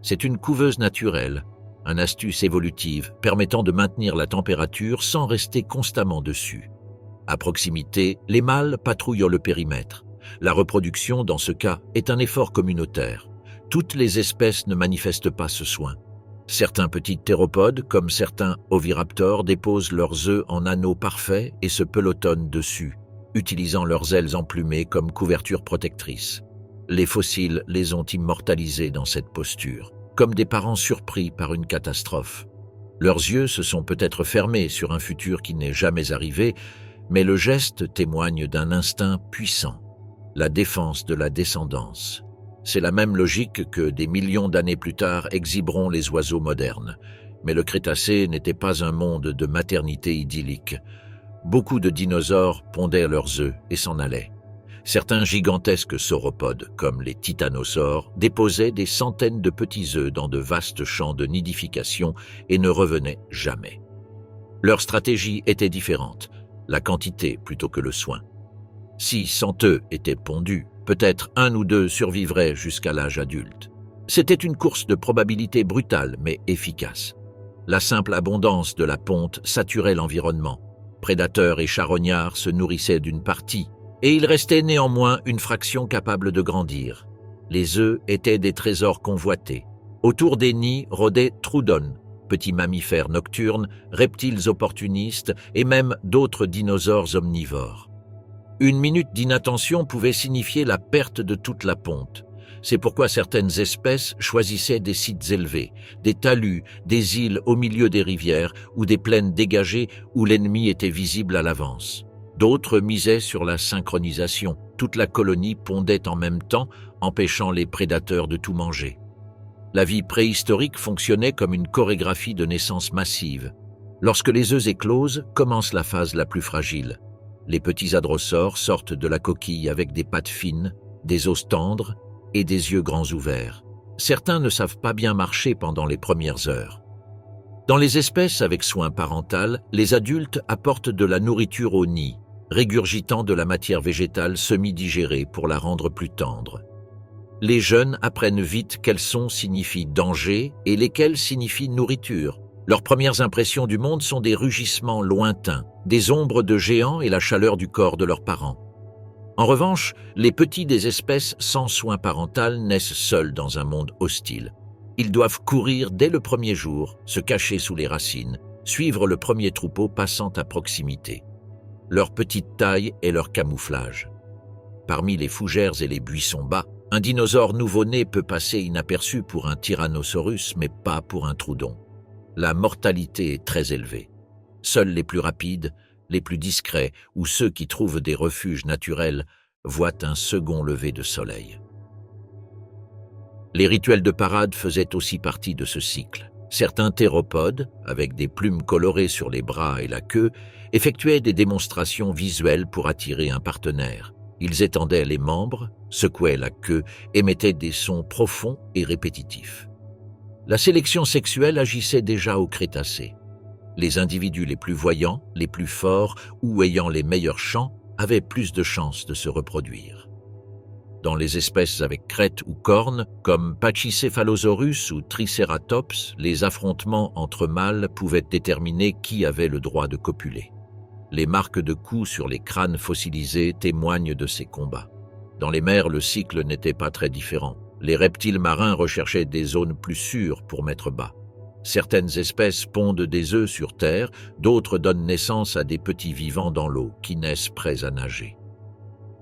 C'est une couveuse naturelle, une astuce évolutive permettant de maintenir la température sans rester constamment dessus. À proximité, les mâles patrouillent le périmètre. La reproduction, dans ce cas, est un effort communautaire. Toutes les espèces ne manifestent pas ce soin. Certains petits théropodes, comme certains oviraptors, déposent leurs œufs en anneaux parfaits et se pelotonnent dessus, utilisant leurs ailes emplumées comme couverture protectrice. Les fossiles les ont immortalisés dans cette posture, comme des parents surpris par une catastrophe. Leurs yeux se sont peut-être fermés sur un futur qui n'est jamais arrivé, mais le geste témoigne d'un instinct puissant, la défense de la descendance. C'est la même logique que des millions d'années plus tard exhiberont les oiseaux modernes. Mais le Crétacé n'était pas un monde de maternité idyllique. Beaucoup de dinosaures pondaient leurs œufs et s'en allaient. Certains gigantesques sauropodes, comme les titanosaures, déposaient des centaines de petits œufs dans de vastes champs de nidification et ne revenaient jamais. Leur stratégie était différente, la quantité plutôt que le soin. Si 100 œufs étaient pondus, peut-être un ou deux survivraient jusqu'à l'âge adulte. C'était une course de probabilité brutale mais efficace. La simple abondance de la ponte saturait l'environnement. Prédateurs et charognards se nourrissaient d'une partie, et il restait néanmoins une fraction capable de grandir. Les œufs étaient des trésors convoités. Autour des nids rôdaient troodons, petits mammifères nocturnes, reptiles opportunistes et même d'autres dinosaures omnivores. Une minute d'inattention pouvait signifier la perte de toute la ponte. C'est pourquoi certaines espèces choisissaient des sites élevés, des talus, des îles au milieu des rivières ou des plaines dégagées où l'ennemi était visible à l'avance. D'autres misaient sur la synchronisation. Toute la colonie pondait en même temps, empêchant les prédateurs de tout manger. La vie préhistorique fonctionnait comme une chorégraphie de naissance massive. Lorsque les œufs éclosent, commence la phase la plus fragile. Les petits hadrosaures sortent de la coquille avec des pattes fines, des os tendres et des yeux grands ouverts. Certains ne savent pas bien marcher pendant les premières heures. Dans les espèces avec soin parental, les adultes apportent de la nourriture au nid, régurgitant de la matière végétale semi-digérée pour la rendre plus tendre. Les jeunes apprennent vite quels sons signifient danger et lesquels signifient nourriture. Leurs premières impressions du monde sont des rugissements lointains, des ombres de géants et la chaleur du corps de leurs parents. En revanche, les petits des espèces sans soin parental naissent seuls dans un monde hostile. Ils doivent courir dès le premier jour, se cacher sous les racines, suivre le premier troupeau passant à proximité. Leur petite taille est leur camouflage. Parmi les fougères et les buissons bas, un dinosaure nouveau-né peut passer inaperçu pour un tyrannosaurus, mais pas pour un troodon. La mortalité est très élevée. Seuls les plus rapides, les plus discrets ou ceux qui trouvent des refuges naturels voient un second lever de soleil. Les rituels de parade faisaient aussi partie de ce cycle. Certains théropodes, avec des plumes colorées sur les bras et la queue, effectuaient des démonstrations visuelles pour attirer un partenaire. Ils étendaient les membres, secouaient la queue, émettaient des sons profonds et répétitifs. La sélection sexuelle agissait déjà au Crétacé. Les individus les plus voyants, les plus forts ou ayant les meilleurs chants avaient plus de chances de se reproduire. Dans les espèces avec crête ou cornes, comme Pachycephalosaurus ou Triceratops, les affrontements entre mâles pouvaient déterminer qui avait le droit de copuler. Les marques de coups sur les crânes fossilisés témoignent de ces combats. Dans les mers, le cycle n'était pas très différent. Les reptiles marins recherchaient des zones plus sûres pour mettre bas. Certaines espèces pondent des œufs sur terre, d'autres donnent naissance à des petits vivants dans l'eau qui naissent prêts à nager.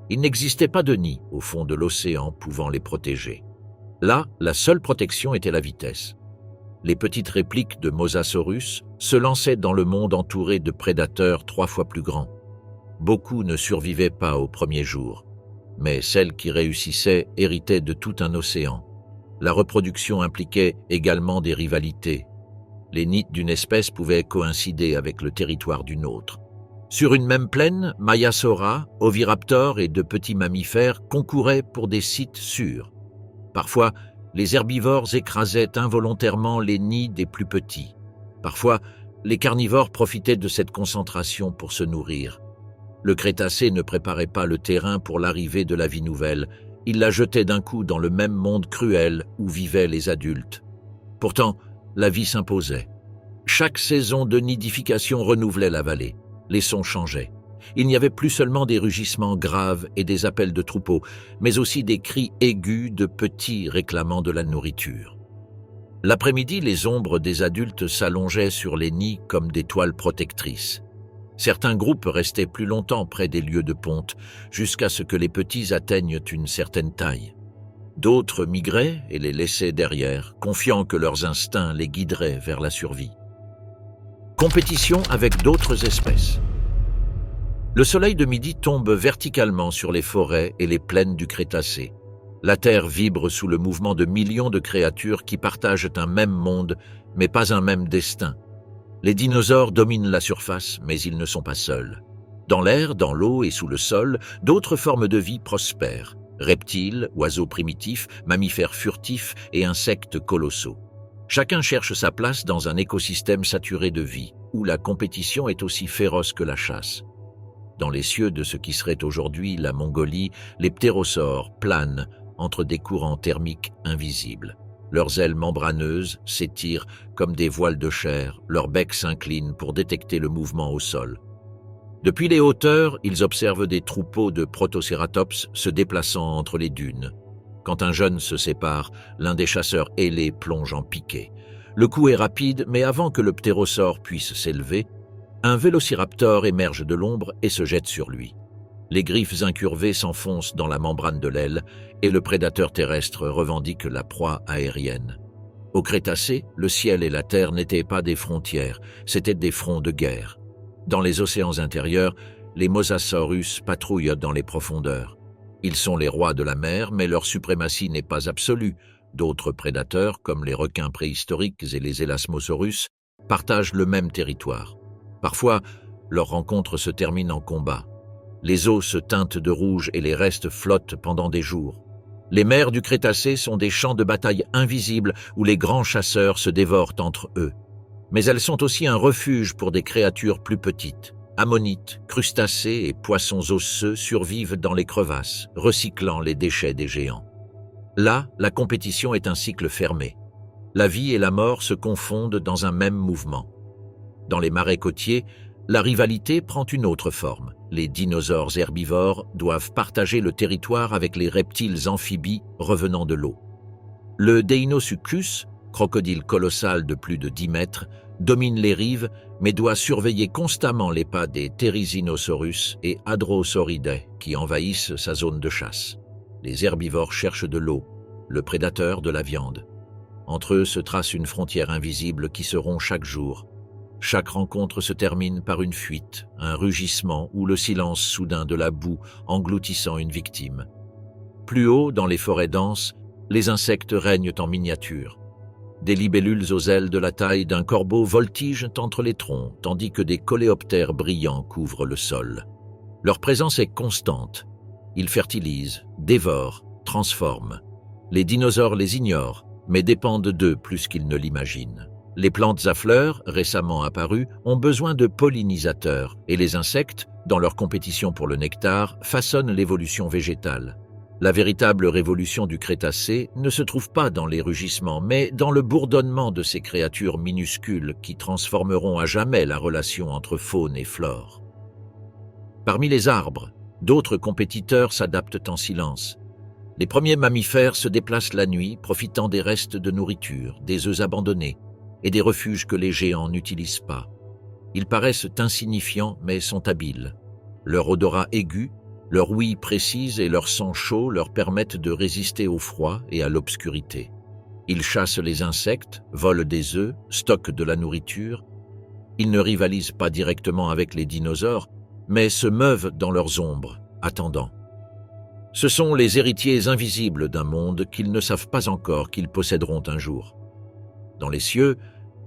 Il n'existait pas de nid au fond de l'océan pouvant les protéger. Là, la seule protection était la vitesse. Les petites répliques de Mosasaurus se lançaient dans le monde entouré de prédateurs 3 fois plus grands. Beaucoup ne survivaient pas au premier jour, mais celles qui réussissaient héritaient de tout un océan. La reproduction impliquait également des rivalités. Les nids d'une espèce pouvaient coïncider avec le territoire d'une autre. Sur une même plaine, Maiasaura, oviraptors et de petits mammifères concouraient pour des sites sûrs. Parfois, les herbivores écrasaient involontairement les nids des plus petits. Parfois, les carnivores profitaient de cette concentration pour se nourrir. Le Crétacé ne préparait pas le terrain pour l'arrivée de la vie nouvelle. Il la jetait d'un coup dans le même monde cruel où vivaient les adultes. Pourtant, la vie s'imposait. Chaque saison de nidification renouvelait la vallée. Les sons changeaient. Il n'y avait plus seulement des rugissements graves et des appels de troupeaux, mais aussi des cris aigus de petits réclamant de la nourriture. L'après-midi, les ombres des adultes s'allongeaient sur les nids comme des toiles protectrices. Certains groupes restaient plus longtemps près des lieux de ponte, jusqu'à ce que les petits atteignent une certaine taille. D'autres migraient et les laissaient derrière, confiant que leurs instincts les guideraient vers la survie. Compétition avec d'autres espèces. Le soleil de midi tombe verticalement sur les forêts et les plaines du Crétacé. La Terre vibre sous le mouvement de millions de créatures qui partagent un même monde, mais pas un même destin. Les dinosaures dominent la surface, mais ils ne sont pas seuls. Dans l'air, dans l'eau et sous le sol, d'autres formes de vie prospèrent. Reptiles, oiseaux primitifs, mammifères furtifs et insectes colossaux. Chacun cherche sa place dans un écosystème saturé de vie, où la compétition est aussi féroce que la chasse. Dans les cieux de ce qui serait aujourd'hui la Mongolie, les ptérosaures planent entre des courants thermiques invisibles. Leurs ailes membraneuses s'étirent comme des voiles de chair, leur bec s'incline pour détecter le mouvement au sol. Depuis les hauteurs, ils observent des troupeaux de protocératops se déplaçant entre les dunes. Quand un jeune se sépare, l'un des chasseurs ailés plonge en piqué. Le coup est rapide, mais avant que le ptérosaure puisse s'élever, un vélociraptor émerge de l'ombre et se jette sur lui. Les griffes incurvées s'enfoncent dans la membrane de l'aile et le prédateur terrestre revendique la proie aérienne. Au Crétacé, le ciel et la terre n'étaient pas des frontières, c'étaient des fronts de guerre. Dans les océans intérieurs, les mosasaurus patrouillent dans les profondeurs. Ils sont les rois de la mer, mais leur suprématie n'est pas absolue. D'autres prédateurs, comme les requins préhistoriques et les élasmosaurus, partagent le même territoire. Parfois, leur rencontre se termine en combat. Les eaux se teintent de rouge et les restes flottent pendant des jours. Les mers du Crétacé sont des champs de bataille invisibles où les grands chasseurs se dévorent entre eux. Mais elles sont aussi un refuge pour des créatures plus petites. Ammonites, crustacés et poissons osseux survivent dans les crevasses, recyclant les déchets des géants. Là, la compétition est un cycle fermé. La vie et la mort se confondent dans un même mouvement. Dans les marais côtiers, la rivalité prend une autre forme. Les dinosaures herbivores doivent partager le territoire avec les reptiles amphibies revenant de l'eau. Le Deinosuchus, crocodile colossal de plus de 10 mètres, domine les rives mais doit surveiller constamment les pas des Therizinosaurus et Hadrosauridae qui envahissent sa zone de chasse. Les herbivores cherchent de l'eau, le prédateur de la viande. Entre eux se trace une frontière invisible qui se rompt chaque jour. Chaque rencontre se termine par une fuite, un rugissement ou le silence soudain de la boue engloutissant une victime. Plus haut, dans les forêts denses, les insectes règnent en miniature. Des libellules aux ailes de la taille d'un corbeau voltigent entre les troncs, tandis que des coléoptères brillants couvrent le sol. Leur présence est constante. Ils fertilisent, dévorent, transforment. Les dinosaures les ignorent, mais dépendent d'eux plus qu'ils ne l'imaginent. Les plantes à fleurs, récemment apparues, ont besoin de pollinisateurs, et les insectes, dans leur compétition pour le nectar, façonnent l'évolution végétale. La véritable révolution du Crétacé ne se trouve pas dans les rugissements, mais dans le bourdonnement de ces créatures minuscules qui transformeront à jamais la relation entre faune et flore. Parmi les arbres, d'autres compétiteurs s'adaptent en silence. Les premiers mammifères se déplacent la nuit, profitant des restes de nourriture, des œufs abandonnés et des refuges que les géants n'utilisent pas. Ils paraissent insignifiants, mais sont habiles. Leur odorat aigu, leur ouïe précise et leur sang chaud leur permettent de résister au froid et à l'obscurité. Ils chassent les insectes, volent des œufs, stockent de la nourriture. Ils ne rivalisent pas directement avec les dinosaures, mais se meuvent dans leurs ombres, attendant. Ce sont les héritiers invisibles d'un monde qu'ils ne savent pas encore qu'ils posséderont un jour. Dans les cieux,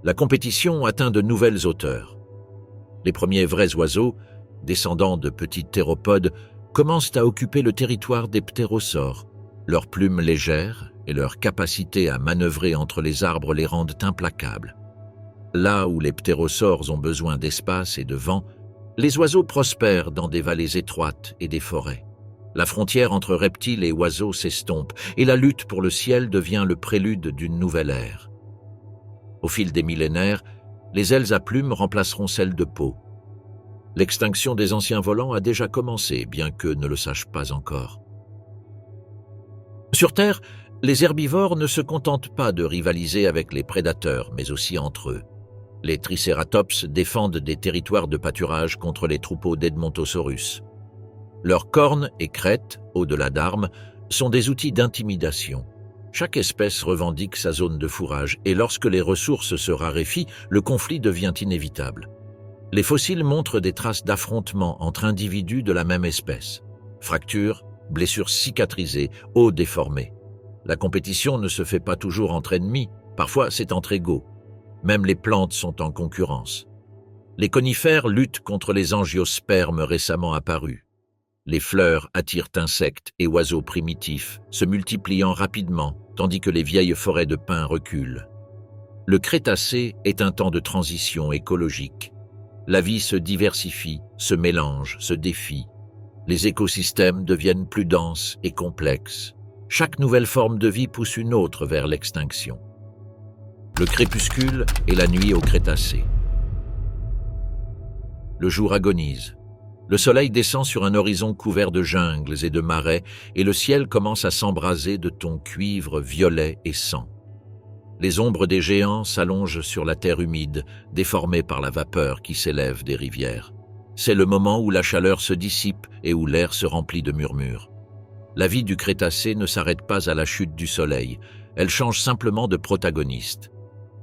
la compétition atteint de nouvelles hauteurs. Les premiers vrais oiseaux, descendants de petits théropodes, commencent à occuper le territoire des ptérosaures. Leurs plumes légères et leur capacité à manœuvrer entre les arbres les rendent implacables. Là où les ptérosaures ont besoin d'espace et de vent, les oiseaux prospèrent dans des vallées étroites et des forêts. La frontière entre reptiles et oiseaux s'estompe et la lutte pour le ciel devient le prélude d'une nouvelle ère. Au fil des millénaires, les ailes à plumes remplaceront celles de peau. L'extinction des anciens volants a déjà commencé, bien qu'eux ne le sachent pas encore. Sur Terre, les herbivores ne se contentent pas de rivaliser avec les prédateurs, mais aussi entre eux. Les Triceratops défendent des territoires de pâturage contre les troupeaux d'Edmontosaurus. Leurs cornes et crêtes, au-delà d'armes, sont des outils d'intimidation. Chaque espèce revendique sa zone de fourrage et lorsque les ressources se raréfient, le conflit devient inévitable. Les fossiles montrent des traces d'affrontements entre individus de la même espèce. Fractures, blessures cicatrisées, os déformés. La compétition ne se fait pas toujours entre ennemis, parfois c'est entre égaux. Même les plantes sont en concurrence. Les conifères luttent contre les angiospermes récemment apparus. Les fleurs attirent insectes et oiseaux primitifs, se multipliant rapidement, tandis que les vieilles forêts de pins reculent. Le Crétacé est un temps de transition écologique. La vie se diversifie, se mélange, se défie. Les écosystèmes deviennent plus denses et complexes. Chaque nouvelle forme de vie pousse une autre vers l'extinction. Le crépuscule et la nuit au Crétacé. Le jour agonise. Le soleil descend sur un horizon couvert de jungles et de marais et le ciel commence à s'embraser de tons cuivre, violet et sang. Les ombres des géants s'allongent sur la terre humide, déformée par la vapeur qui s'élève des rivières. C'est le moment où la chaleur se dissipe et où l'air se remplit de murmures. La vie du Crétacé ne s'arrête pas à la chute du soleil, elle change simplement de protagoniste.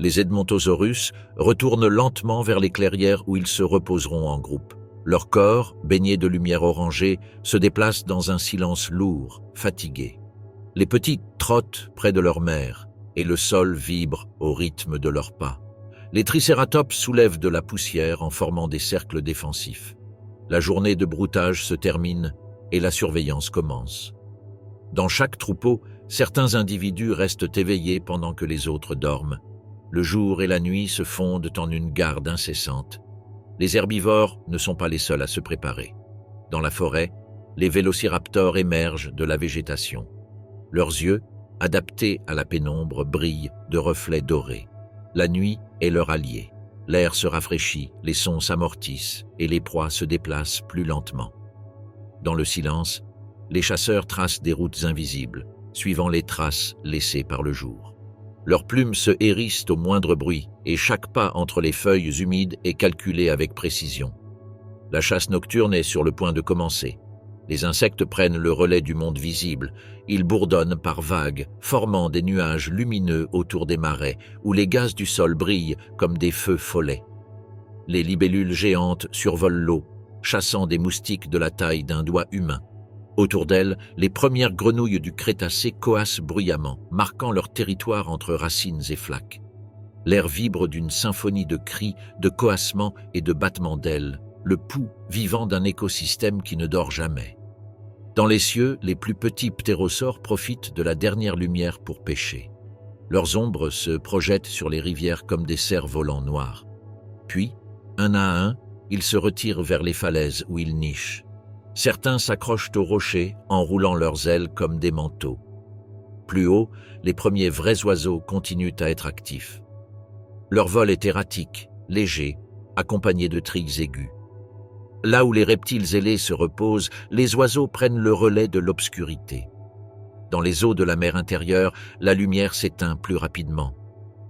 Les Edmontosaurus retournent lentement vers les clairières où ils se reposeront en groupe. Leur corps, baignés de lumière orangée, se déplacent dans un silence lourd, fatigué. Les petits trottent près de leur mère, et le sol vibre au rythme de leurs pas. Les Tricératops soulèvent de la poussière en formant des cercles défensifs. La journée de broutage se termine et la surveillance commence. Dans chaque troupeau, certains individus restent éveillés pendant que les autres dorment. Le jour et la nuit se fondent en une garde incessante. Les herbivores ne sont pas les seuls à se préparer. Dans la forêt, les vélociraptors émergent de la végétation. Leurs yeux, adaptés à la pénombre, brillent de reflets dorés. La nuit est leur allié. L'air se rafraîchit, les sons s'amortissent et les proies se déplacent plus lentement. Dans le silence, les chasseurs tracent des routes invisibles, suivant les traces laissées par le jour. Leurs plumes se hérissent au moindre bruit et chaque pas entre les feuilles humides est calculé avec précision. La chasse nocturne est sur le point de commencer. Les insectes prennent le relais du monde visible. Ils bourdonnent par vagues, formant des nuages lumineux autour des marais où les gaz du sol brillent comme des feux follets. Les libellules géantes survolent l'eau, chassant des moustiques de la taille d'un doigt humain. Autour d'elles, les premières grenouilles du Crétacé coassent bruyamment, marquant leur territoire entre racines et flaques. L'air vibre d'une symphonie de cris, de coassements et de battements d'ailes, le pouls vivant d'un écosystème qui ne dort jamais. Dans les cieux, les plus petits ptérosaures profitent de la dernière lumière pour pêcher. Leurs ombres se projettent sur les rivières comme des cerfs-volants noirs. Puis, un à un, ils se retirent vers les falaises où ils nichent. Certains s'accrochent aux rochers en roulant leurs ailes comme des manteaux. Plus haut, les premiers vrais oiseaux continuent à être actifs. Leur vol est erratique, léger, accompagné de triques aigus. Là où les reptiles ailés se reposent, les oiseaux prennent le relais de l'obscurité. Dans les eaux de la mer intérieure, la lumière s'éteint plus rapidement.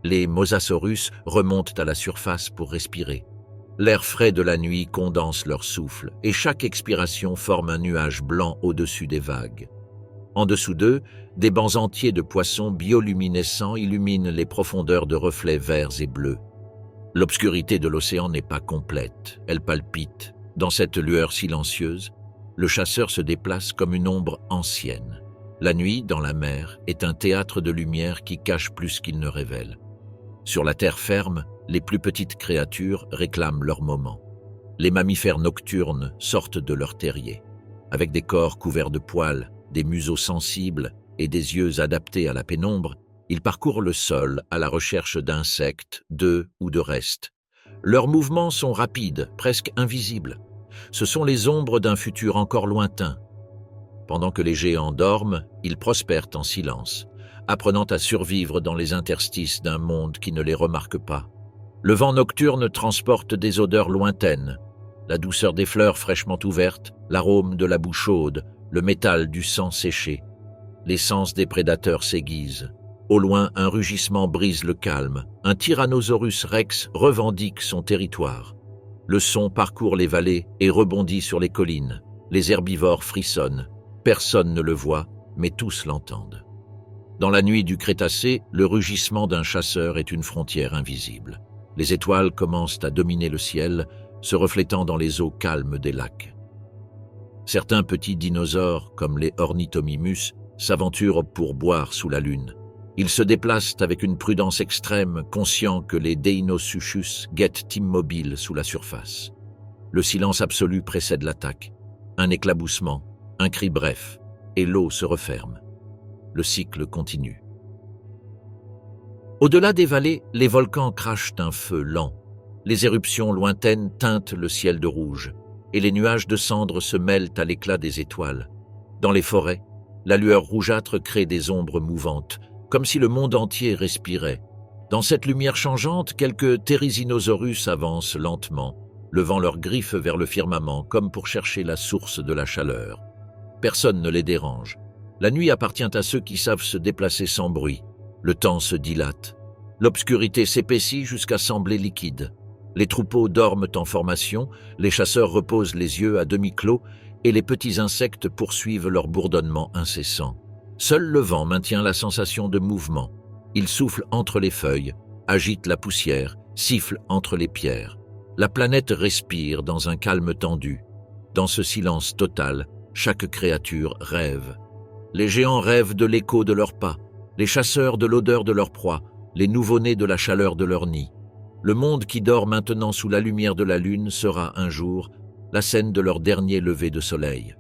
Les mosasaurus remontent à la surface pour respirer. L'air frais de la nuit condense leur souffle et chaque expiration forme un nuage blanc au-dessus des vagues. En dessous d'eux, des bancs entiers de poissons bioluminescents illuminent les profondeurs de reflets verts et bleus. L'obscurité de l'océan n'est pas complète, elle palpite. Dans cette lueur silencieuse, le chasseur se déplace comme une ombre ancienne. La nuit, dans la mer, est un théâtre de lumière qui cache plus qu'il ne révèle. Sur la terre ferme, les plus petites créatures réclament leur moment. Les mammifères nocturnes sortent de leur terrier. Avec des corps couverts de poils, des museaux sensibles et des yeux adaptés à la pénombre, ils parcourent le sol à la recherche d'insectes, d'œufs ou de restes. Leurs mouvements sont rapides, presque invisibles. Ce sont les ombres d'un futur encore lointain. Pendant que les géants dorment, ils prospèrent en silence, apprenant à survivre dans les interstices d'un monde qui ne les remarque pas. Le vent nocturne transporte des odeurs lointaines. La douceur des fleurs fraîchement ouvertes, l'arôme de la boue chaude, le métal du sang séché. L'essence des prédateurs s'aiguise. Au loin, un rugissement brise le calme. Un Tyrannosaurus rex revendique son territoire. Le son parcourt les vallées et rebondit sur les collines. Les herbivores frissonnent. Personne ne le voit, mais tous l'entendent. Dans la nuit du Crétacé, le rugissement d'un chasseur est une frontière invisible. Les étoiles commencent à dominer le ciel, se reflétant dans les eaux calmes des lacs. Certains petits dinosaures, comme les Ornithomimus, s'aventurent pour boire sous la lune. Ils se déplacent avec une prudence extrême, conscients que les Deinosuchus guettent immobiles sous la surface. Le silence absolu précède l'attaque. Un éclaboussement, un cri bref, et l'eau se referme. Le cycle continue. Au-delà des vallées, les volcans crachent un feu lent. Les éruptions lointaines teintent le ciel de rouge, et les nuages de cendres se mêlent à l'éclat des étoiles. Dans les forêts, la lueur rougeâtre crée des ombres mouvantes, comme si le monde entier respirait. Dans cette lumière changeante, quelques Therizinosaurus avancent lentement, levant leurs griffes vers le firmament comme pour chercher la source de la chaleur. Personne ne les dérange. La nuit appartient à ceux qui savent se déplacer sans bruit. Le temps se dilate. L'obscurité s'épaissit jusqu'à sembler liquide. Les troupeaux dorment en formation, les chasseurs reposent les yeux à demi-clos et les petits insectes poursuivent leur bourdonnement incessant. Seul le vent maintient la sensation de mouvement. Il souffle entre les feuilles, agite la poussière, siffle entre les pierres. La planète respire dans un calme tendu. Dans ce silence total, chaque créature rêve. Les géants rêvent de l'écho de leurs pas, les chasseurs de l'odeur de leur proie, les nouveau-nés de la chaleur de leur nid. Le monde qui dort maintenant sous la lumière de la lune sera un jour la scène de leur dernier lever de soleil.